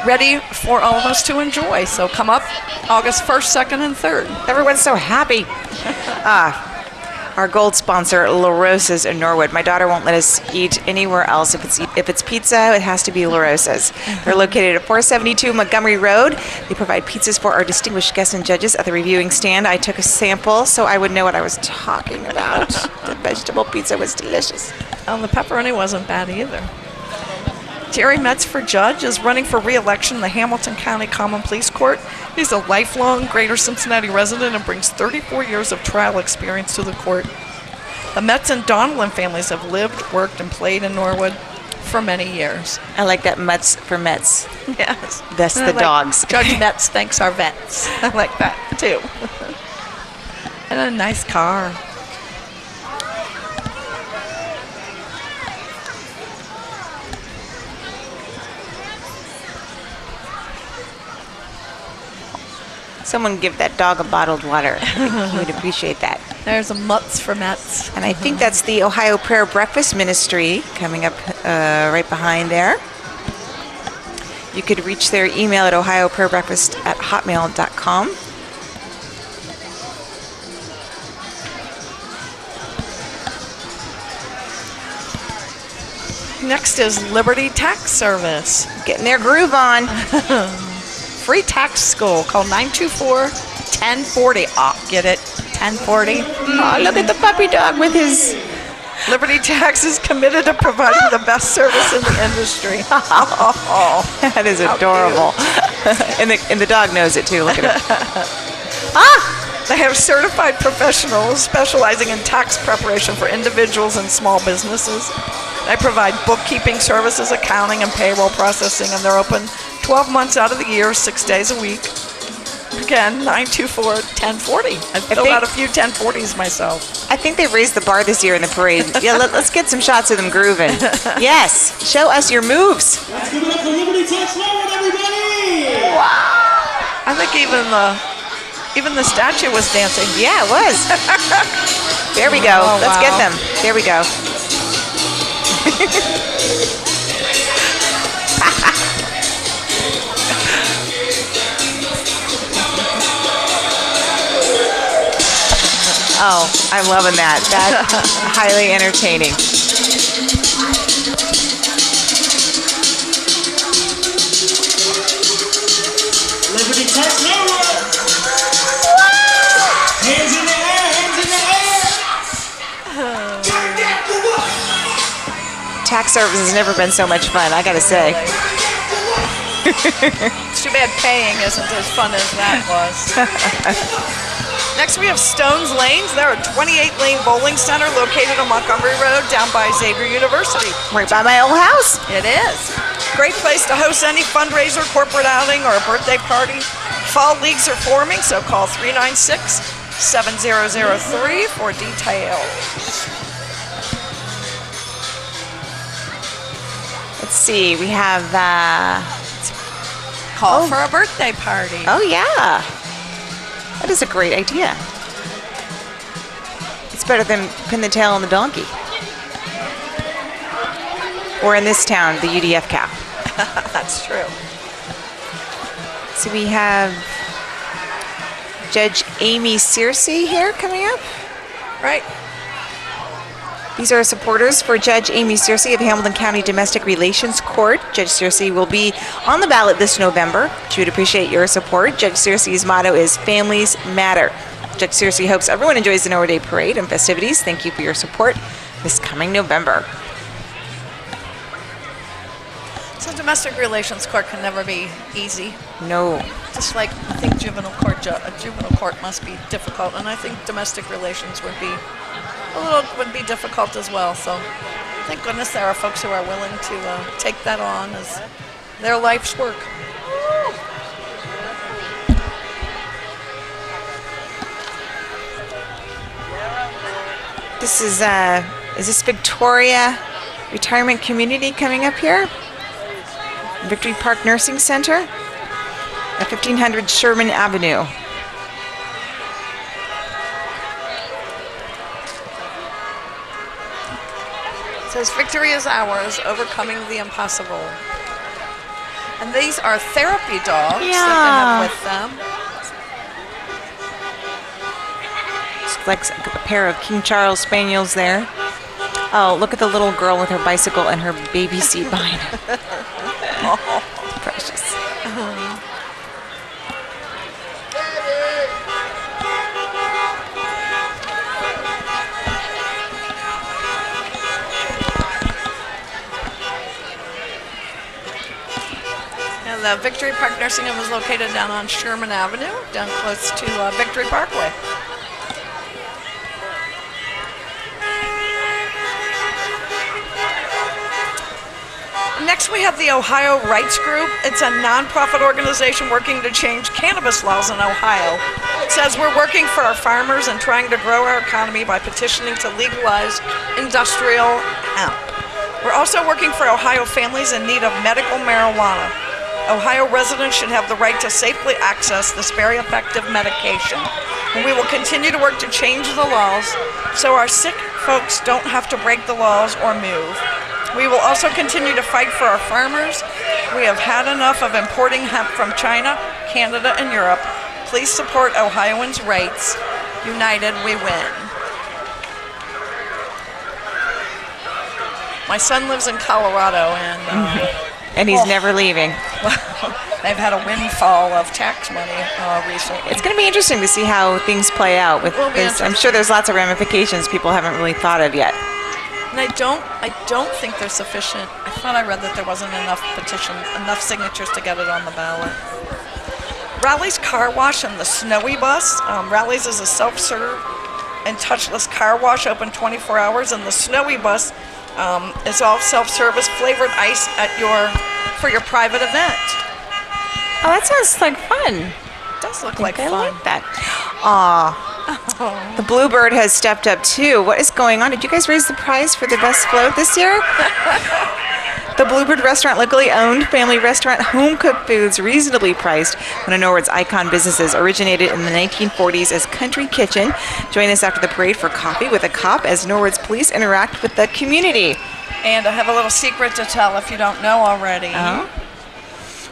ready for all of us to enjoy. So come up August 1st, 2nd, and 3rd. Everyone's so happy. Our gold sponsor, La Rosa's in Norwood. My daughter won't let us eat anywhere else. If it's pizza, it has to be La Rosa's. They're located at 472 Montgomery Road. They provide pizzas for our distinguished guests and judges at the reviewing stand. I took a sample so I would know what I was talking about. The vegetable pizza was delicious. The pepperoni wasn't bad either. Jerry Metz for judge is running for re-election in the Hamilton County Common Pleas Court. He's a lifelong Greater Cincinnati resident and brings 34 years of trial experience to the court. The Metz and Donlin families have lived, worked, and played in Norwood for many years. I like that Mets for Mets. Yes. That's the dogs. Judge Metz thanks our vets. I like that, too. And a nice car. Someone give that dog a bottled water. He would appreciate that. There's a Mutz for Metz. And I think that's the Ohio Prayer Breakfast Ministry coming up right behind there. You could reach their email at ohioprayerbreakfast@hotmail.com. Next is Liberty Tax Service. Getting their groove on. Free tax school. Call 924-1040. Oh, get it? 1040. Oh, look at the puppy dog with his... Liberty Tax is committed to providing the best service in the industry. That is adorable. and the dog knows it too. Look at it. They have certified professionals specializing in tax preparation for individuals and small businesses. They provide bookkeeping services, accounting, and payroll processing, and they're open 12 months out of the year, 6 days a week. Again, 924-1040. I filled out a few 1040s myself. I think they've raised the bar this year in the parade. Yeah, let's get some shots of them grooving. Yes, show us your moves. Let's give it up for Liberty Tax Forward, everybody! Wow. I think even the statue was dancing. Yeah, it was. There we go. Oh, Let's wow. get them. There we go. Oh, I'm loving that. That's highly entertaining. tax service has never been so much fun, I gotta say. It's too bad paying isn't as fun as that was. Next we have Stones Lanes. They're a 28-lane bowling center located on Montgomery Road down by Xavier University. Right by my old house. It is. Great place to host any fundraiser, corporate outing, or a birthday party. Fall leagues are forming, so call 396-7003 for details. Let's see, we have, Call for a birthday party. oh yeah. That is a great idea. It's better than pin the tail on the donkey. Or in this town, the UDF cow. That's true. So we have Judge Amy Searcy here coming up. Right. These are supporters for Judge Amy Searcy of Hamilton County Domestic Relations Court. Judge Searcy will be on the ballot this November. She would appreciate your support. Judge Searcy's motto is Families Matter. Judge Searcy hopes everyone enjoys the Norwood Day Parade and festivities. Thank you for your support this coming November. So domestic relations court can never be easy. No. Just like I think juvenile court must be difficult, and I think domestic relations would be difficult as well. So thank goodness there are folks who are willing to take that on as their life's work. This is this Victoria Retirement Community coming up here? Victory Park Nursing Center at 1500 Sherman Avenue. It says victory is ours, overcoming the impossible. And these are therapy dogs that they have with them. It's like a pair of King Charles Spaniels there. Oh, look at the little girl with her bicycle and her baby seat behind her. Oh, precious. And the Victory Park Nursing Home is located down on Sherman Avenue, down close to Victory Parkway. Next, we have the Ohio Rights Group. It's a nonprofit organization working to change cannabis laws in Ohio. It says we're working for our farmers and trying to grow our economy by petitioning to legalize industrial hemp. We're also working for Ohio families in need of medical marijuana. Ohio residents should have the right to safely access this very effective medication. And we will continue to work to change the laws so our sick folks don't have to break the laws or move. We will also continue to fight for our farmers. We have had enough of importing hemp from China, Canada, and Europe. Please support Ohioans' rights. United, we win. My son lives in Colorado, and he's never leaving. They've had a windfall of tax money recently. It's going to be interesting to see how things play out with this. I'm sure there's lots of ramifications people haven't really thought of yet. And I don't think they're sufficient. I thought I read that there wasn't enough enough signatures to get it on the ballot. Rally's Car Wash and the Snowy Bus. Rally's is a self-serve and touchless car wash, open 24 hours, and the Snowy Bus is all self-service, flavored ice for your private event. Oh, that sounds like fun. It does look like fun. I like that. Aw. The Bluebird has stepped up too. What is going on? Did you guys raise the prize for the best float this year? The Bluebird restaurant, locally owned family restaurant, home cooked foods, reasonably priced. One of Norwood's icon businesses, originated in the 1940s as Country Kitchen. Join us after the parade for coffee with a cop as Norwood's police interact with the community. And I have a little secret to tell if you don't know already. Oh?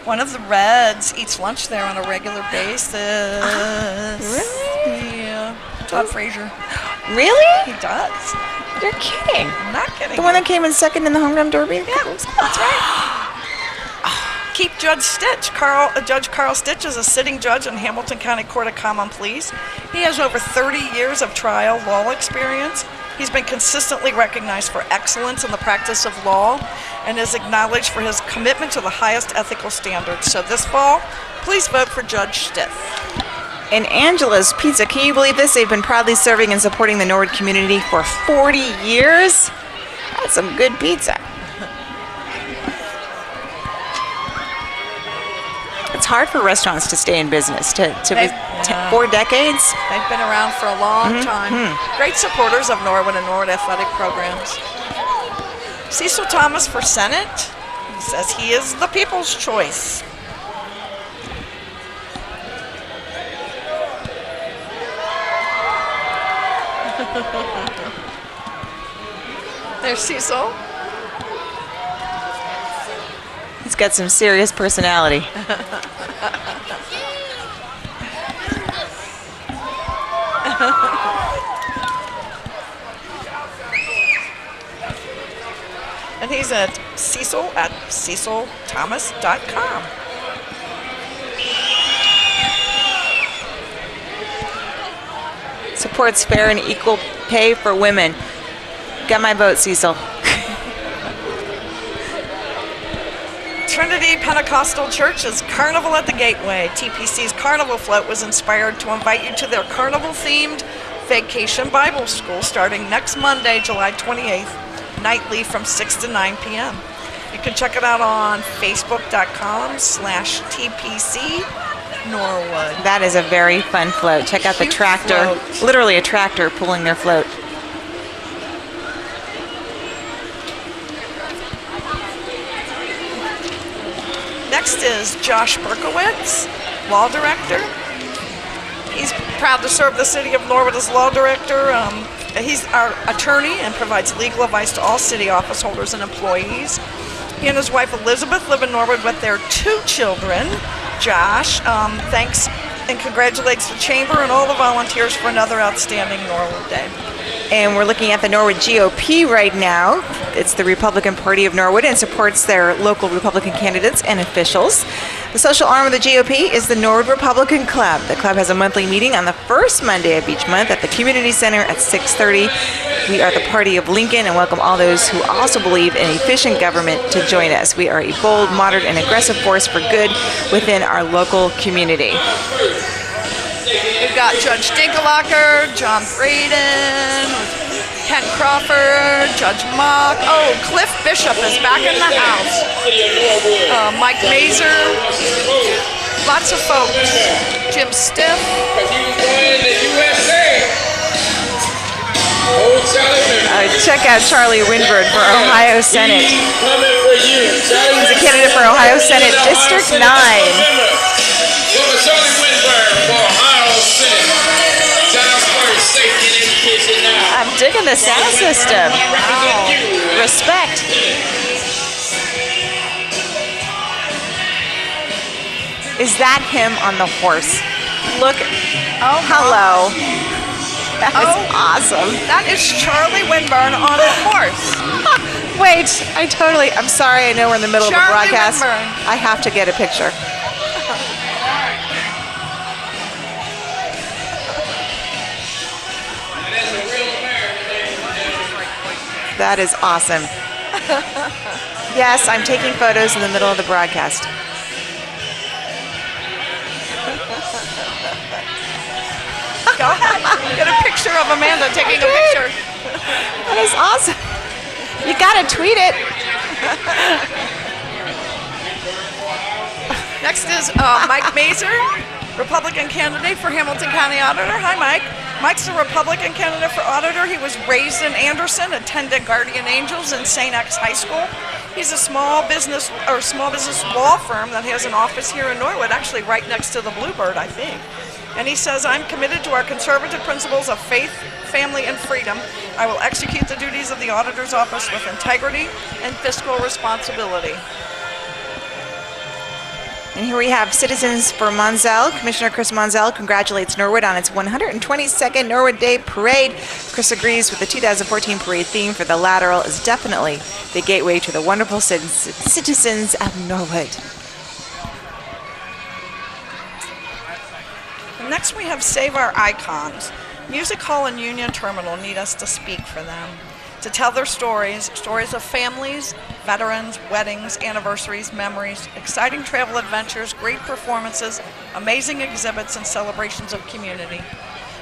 One of the Reds eats lunch there on a regular basis. Really? Yeah. Todd Frazier. Really? He does. You're kidding. I'm not kidding. The one that came in second in the home run derby? Yeah, that's right. Keep Judge Stitch. Judge Carl Stitch is a sitting judge in Hamilton County Court of Common Pleas. He has over 30 years of trial law experience. He's been consistently recognized for excellence in the practice of law and is acknowledged for his commitment to the highest ethical standards. So this fall, please vote for Judge Stith. And Angela's Pizza, can you believe this? They've been proudly serving and supporting the Norwood community for 40 years. That's some good pizza. It's hard for restaurants to stay in business. 4 decades? They've been around for a long time. Great supporters of Norwood and Norwood athletic programs. Cecil Thomas for Senate. He says he is the people's choice. There's Cecil. He's got some serious personality. And he's at cecilthomas.com. Supports fair and equal pay for women. Got my vote, Cecil. Trinity Pentecostal Church's Carnival at the Gateway. TPC's Carnival Float was inspired to invite you to their carnival-themed Vacation Bible School starting next Monday, July 28th, nightly from 6 to 9 p.m. You can check it out on facebook.com/TPC Norwood. That is a very fun float. Check out the Cute tractor. float. Literally a tractor pulling their float. Next is Josh Berkowitz, Law Director. He's proud to serve the city of Norwood as Law Director. He's our attorney and provides legal advice to all city office holders and employees. He and his wife Elizabeth live in Norwood with their 2 children. Josh thanks and congratulates the Chamber and all the volunteers for another outstanding Norwood Day. And we're looking at the Norwood GOP right now. It's the Republican Party of Norwood and supports their local Republican candidates and officials. The social arm of the GOP is the Norwood Republican Club. The club has a monthly meeting on the first Monday of each month at the Community Center at 6:30. We are the Party of Lincoln and welcome all those who also believe in efficient government to join us. We are a bold, modern, and aggressive force for good within our local community. We've got Judge Dinkelacker, John Braden, Ken Crawford, Judge Mock. Oh, Cliff Bishop is back in the house. Mike Mazer. Lots of folks. Jim Stiff. Check out Charlie Winburn for Ohio Senate. He's a candidate for Ohio Senate District 9. I'm digging the sound system. Wow. Respect. Is that him on the horse? Look. Oh, hello. That was awesome. That is Charlie Winburn on a horse. Wait, I'm sorry, I know we're in the middle of a broadcast. Winburn. I have to get a picture. That is awesome. Yes, I'm taking photos in the middle of the broadcast. Go ahead. Get a picture of Amanda taking a picture. That is awesome. You gotta tweet it. Next is Mike Mazer, Republican candidate for Hamilton County Auditor. Hi, Mike. Mike's a Republican candidate for auditor. He was raised in Anderson, attended Guardian Angels and St. X High School. He's a small business law firm that has an office here in Norwood, actually right next to the Bluebird, I think. And he says, I'm committed to our conservative principles of faith, family, and freedom. I will execute the duties of the auditor's office with integrity and fiscal responsibility. And here we have Citizens for Monzel. Commissioner Chris Monzel congratulates Norwood on its 122nd Norwood Day Parade. Chris agrees with the 2014 parade theme for the lateral is definitely the gateway to the wonderful citizens of Norwood. Next we have Save Our Icons. Music Hall and Union Terminal need us to speak for them, to tell their stories of families, veterans, weddings, anniversaries, memories, exciting travel adventures, great performances, amazing exhibits, and celebrations of community.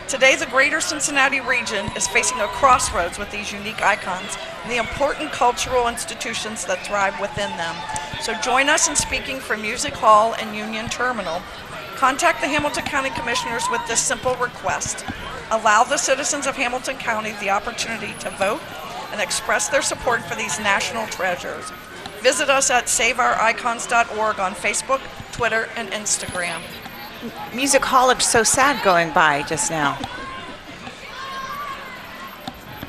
Today, the greater Cincinnati region is facing a crossroads with these unique icons and the important cultural institutions that thrive within them. So join us in speaking for Music Hall and Union Terminal. Contact the Hamilton County Commissioners with this simple request. Allow the citizens of Hamilton County the opportunity to vote and express their support for these national treasures. Visit us at saveouricons.org on Facebook, Twitter, and Instagram. Music Hall looked so sad going by just now.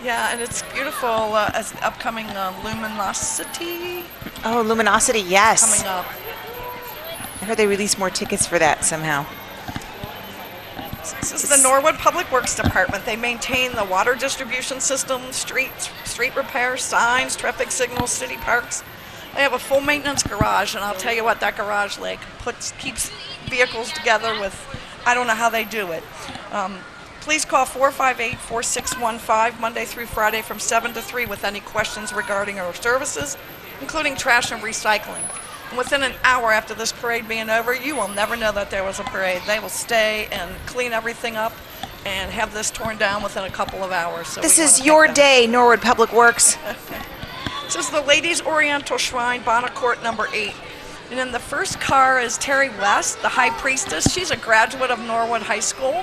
Yeah, and it's beautiful as upcoming Luminosity Oh, Luminosity, yes. coming up. I heard they released more tickets for that somehow. This is the Norwood Public Works Department. They maintain the water distribution system, street repair, signs, traffic signals, city parks. They have a full maintenance garage, and I'll tell you what, that garage keeps vehicles together with, I don't know how they do it. Please call 458-4615 Monday through Friday from 7 to 3 with any questions regarding our services, including trash and recycling. And within an hour after this parade being over, you will never know that there was a parade. They will stay and clean everything up and have this torn down within a couple of hours. So This is your day, Norwood Public Works. This is the Ladies Oriental Shrine, Bonnecourt number 8. And in the first car is Terry West, the High Priestess. She's a graduate of Norwood High School.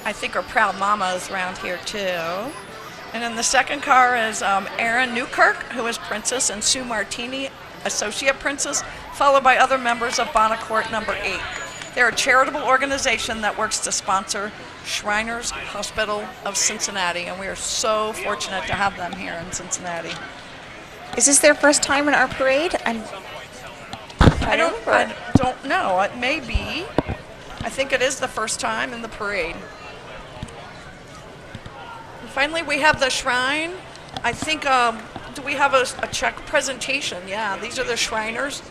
I think her proud mama is around here too. And in the second car is Erin Newkirk, who is Princess, and Sue Martini, Associate Princess, followed by other members of Bonnecourt number 8. They're a charitable organization that works to sponsor Shriners Hospital of Cincinnati, and we are so fortunate to have them here in Cincinnati. Is this their first time in our parade? I don't know. It may be. I think it is the first time in the parade. And finally, we have the shrine. I think, do we have a check presentation? Yeah, these are the Shriners.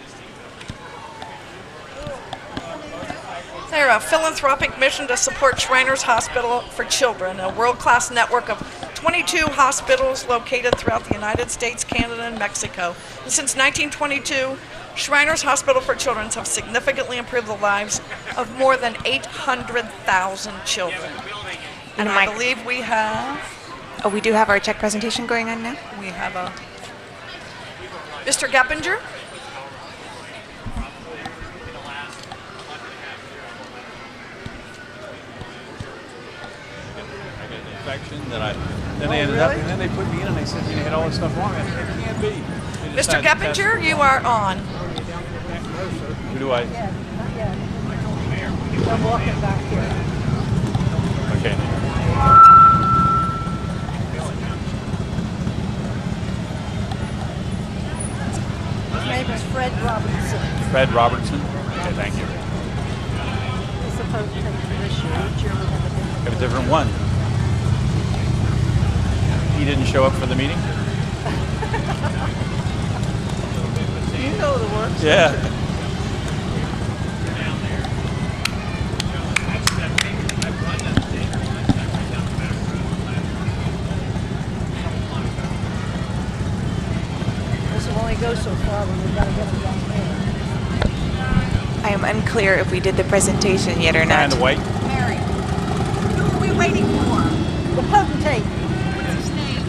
They're a philanthropic mission to support Shriners Hospital for Children, a world-class network of 22 hospitals located throughout the United States, Canada, and Mexico. And since 1922, Shriners Hospital for Children have significantly improved the lives of more than 800,000 children. And I believe we have... Oh, we do have our check presentation going on now? We have a... Mr. Geppinger? Then they ended up, and then they put me in, and they said, you had all this stuff wrong. I said, it can't be. Mr. Geppinger, you are on. Who do I? I'm walking back here. Okay. His name is Fred Robinson. Fred Robertson. Okay, thank you. He's supposed to take this year. Each year we have a different Have a different one. He didn't show up for the meeting? You know the works. Yeah. This will only go so far when we've got to get them down there. I am unclear if we did the presentation yet or not. And the white. Mary, who are we waiting for? The potentate. What's his name?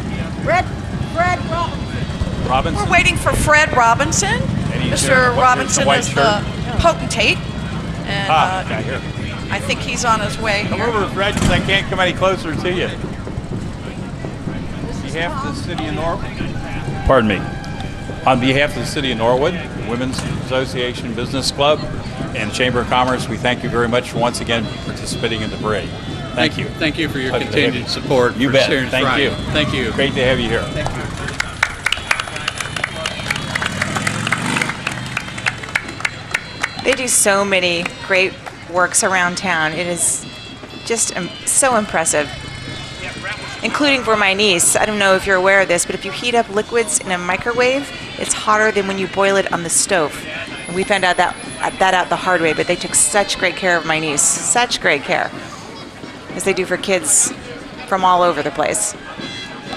Fred Robinson. Robinson. We're waiting for Fred Robinson. And he's Mr. in the Robinson white is shirt. the potentate. And Got here. I think he's on his way Come here. over, Fred, because I can't come any closer to you. On behalf of the city of Norwood. Pardon me. On behalf of the city of Norwood, the Women's Association Business Club, and Chamber of Commerce, we thank you very much for once again participating in the parade. Thank you. Thank you for your Pleasure to have continued you. support. You for bet. Sharon's Thank Friday. you. Thank you. Great to have you here. Thank you. They do so many great works around town. It is just so impressive. Including for my niece. I don't know if you're aware of this, but if you heat up liquids in a microwave, it's hotter than when you boil it on the stove. And we found out that out the hard way, but they took such great care of my niece. Such great care. As they do for kids from all over the place.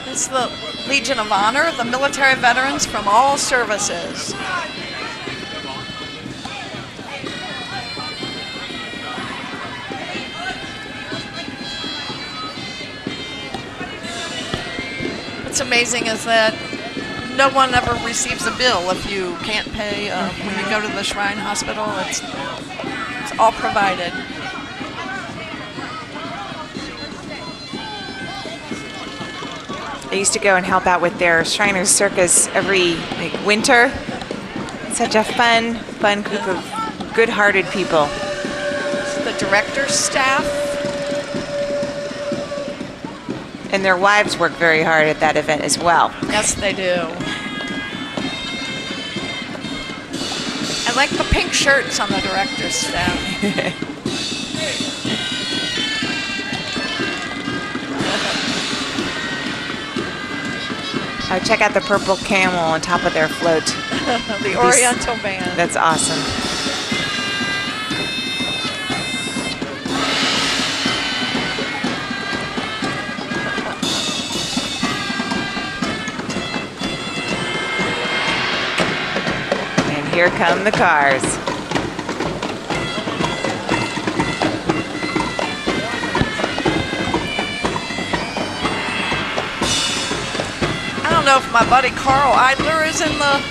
It's the Legion of Honor, the military veterans from all services. What's amazing is that no one ever receives a bill if you can't pay when you go to the Shrine Hospital. It's all provided. I used to go and help out with their Shriners Circus every winter. Such a fun group of good-hearted people. The director's staff. And their wives work very hard at that event as well. Yes, they do. I like the pink shirts on the director's staff. Check out the purple camel on top of their float. The Oriental band. That's awesome. And here come the cars. I don't know if my buddy Carl Idler is in the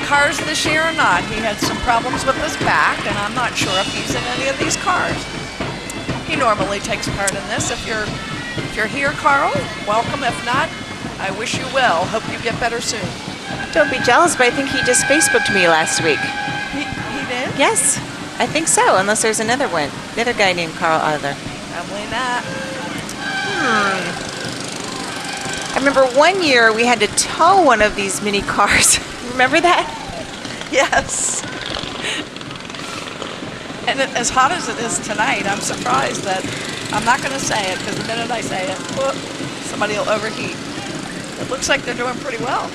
cars this year or not. He had some problems with his back, and I'm not sure if he's in any of these cars. He normally takes part in this. If you're here, Carl, welcome. If not, I wish you well. Hope you get better soon. Don't be jealous, but I think he just Facebooked me last week. He did? Yes, I think so, unless there's another one. The other guy named Carl Adler. Probably not. I remember one year we had to tow one of these mini cars. Remember that? Yes. And as hot as it is tonight, I'm surprised that I'm not going to say it, because the minute I say it, whoop, somebody will overheat. It looks like they're doing pretty well.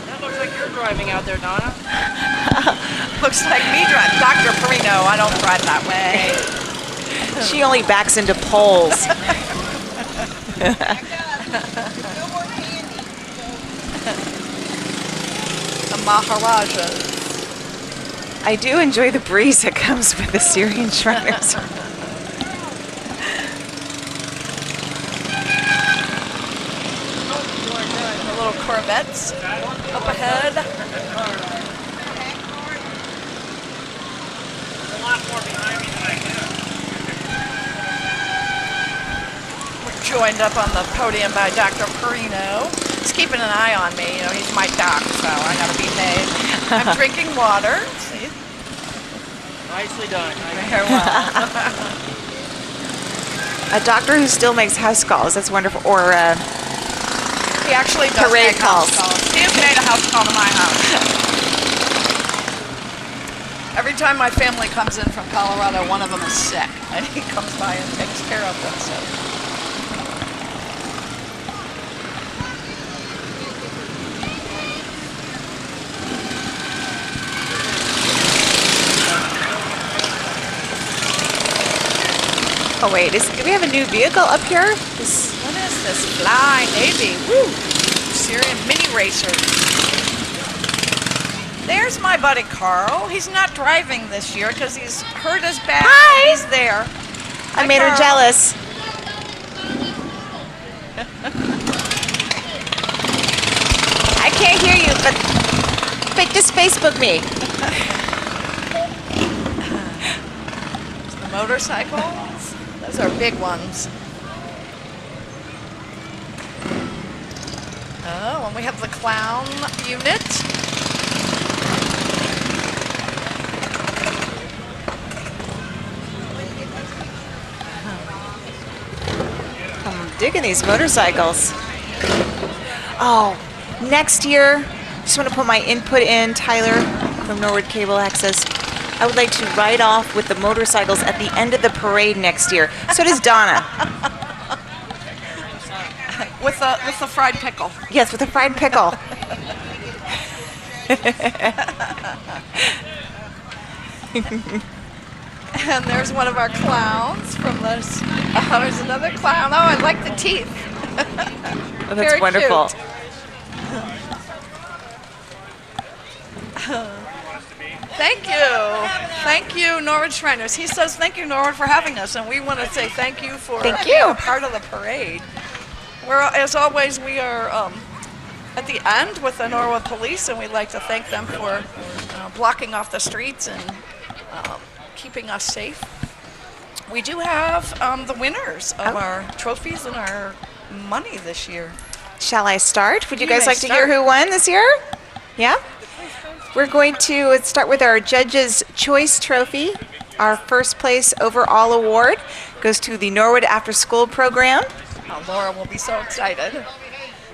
That looks like you're driving out there, Donna. Looks like me drive. Dr. Perino, I don't drive that way. She only backs into poles. The Maharaja. I do enjoy the breeze that comes with the Syrian Shriners. The little Corvettes up ahead. A lot more behind me than I do. We're joined up on the podium by Dr. Perino. He's keeping an eye on me. You know, he's my doc, so I gotta behave. I'm drinking water. See? Nicely done. Very well. A doctor who still makes house calls. That's wonderful. Or He actually does Parade make house calls. calls. He has made a house call to my house. Every time my family comes in from Colorado, one of them is sick, and he comes by and takes care of them. So. oh wait, do we have a new vehicle up here? What is this? Fly Navy. Woo! Syrian mini racer. There's my buddy Carl. He's not driving this year because he's hurt his back. Hi. He's there. I made her jealous. I can't hear you, but just Facebook me. The motorcycles. Those are big ones. Oh, and we have the clown unit. I'm digging these motorcycles. Oh, next year, just want to put my input in, Tyler from Norwood Cable Access. I would like to ride off with the motorcycles at the end of the parade next year. So does Donna. With the fried pickle. Yes, with a fried pickle. And there's one of our clowns from this. Oh, there's another clown. Oh, I like the teeth. Oh, that's Very wonderful. cute. Thank you, Norwood Shriners. He says thank you, Norwood, for having us, and we want to say thank you for Thank being you. a part of the parade. As always, we are at the end with the Norwood Police, and we'd like to thank them for blocking off the streets and keeping us safe. We do have the winners of our trophies and our money this year. Shall I start? Would you You guys may like to hear start. who won this year? Yeah? We're going to start with our Judge's Choice Trophy. Our first place overall award goes to the Norwood After School Program. Oh, Laura will be so excited.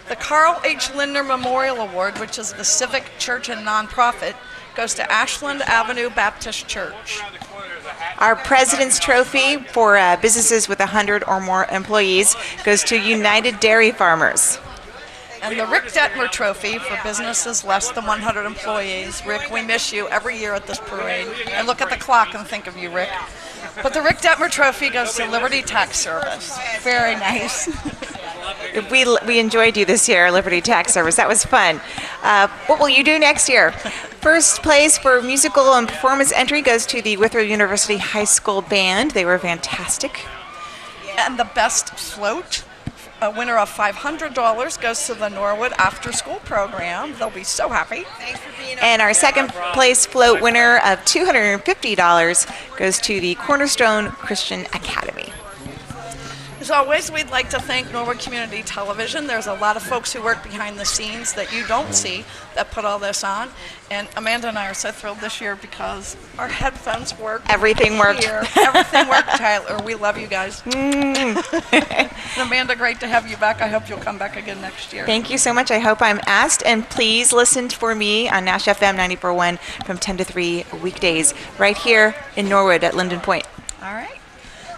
The Carl H. Lindner Memorial Award, which is the civic church and nonprofit, goes to Ashland Avenue Baptist Church. Our President's Trophy for businesses with 100 or more employees goes to United Dairy Farmers. And the Rick Detmer Trophy for businesses less than 100 employees. Rick, we miss you every year at this parade. I look at the clock and think of you, Rick. But the Rick Detmer Trophy goes to Liberty Tax Service. Very nice. We enjoyed you this year, Liberty Tax Service. That was fun. What will you do next year? First place for musical and performance entry goes to the Withrow University High School Band. They were fantastic. And the best float, a winner of $500, goes to the Norwood After School Program. They'll be so happy. And our second place float winner of $250 goes to the Cornerstone Christian Academy. As always, we'd like to thank Norwood Community Television. There's a lot of folks who work behind the scenes that you don't see that put all this on. And Amanda and I are so thrilled this year because our headphones work. Everything worked. Here. Everything worked, Tyler. We love you guys. And Amanda, great to have you back. I hope you'll come back again next year. Thank you so much. I hope I'm asked. And please listen for me on Nash FM 94.1 from 10 to 3 weekdays right here in Norwood at Linden Point. All right.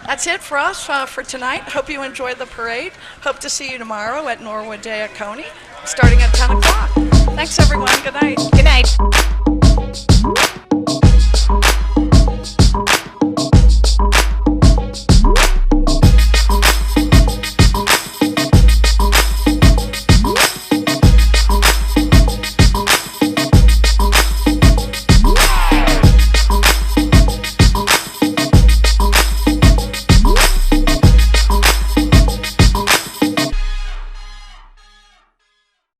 That's it for us for tonight. Hope you enjoyed the parade. Hope to see you tomorrow at Norwood Day at Coney, starting at 10 o'clock. Thanks, everyone. Good night. Good night.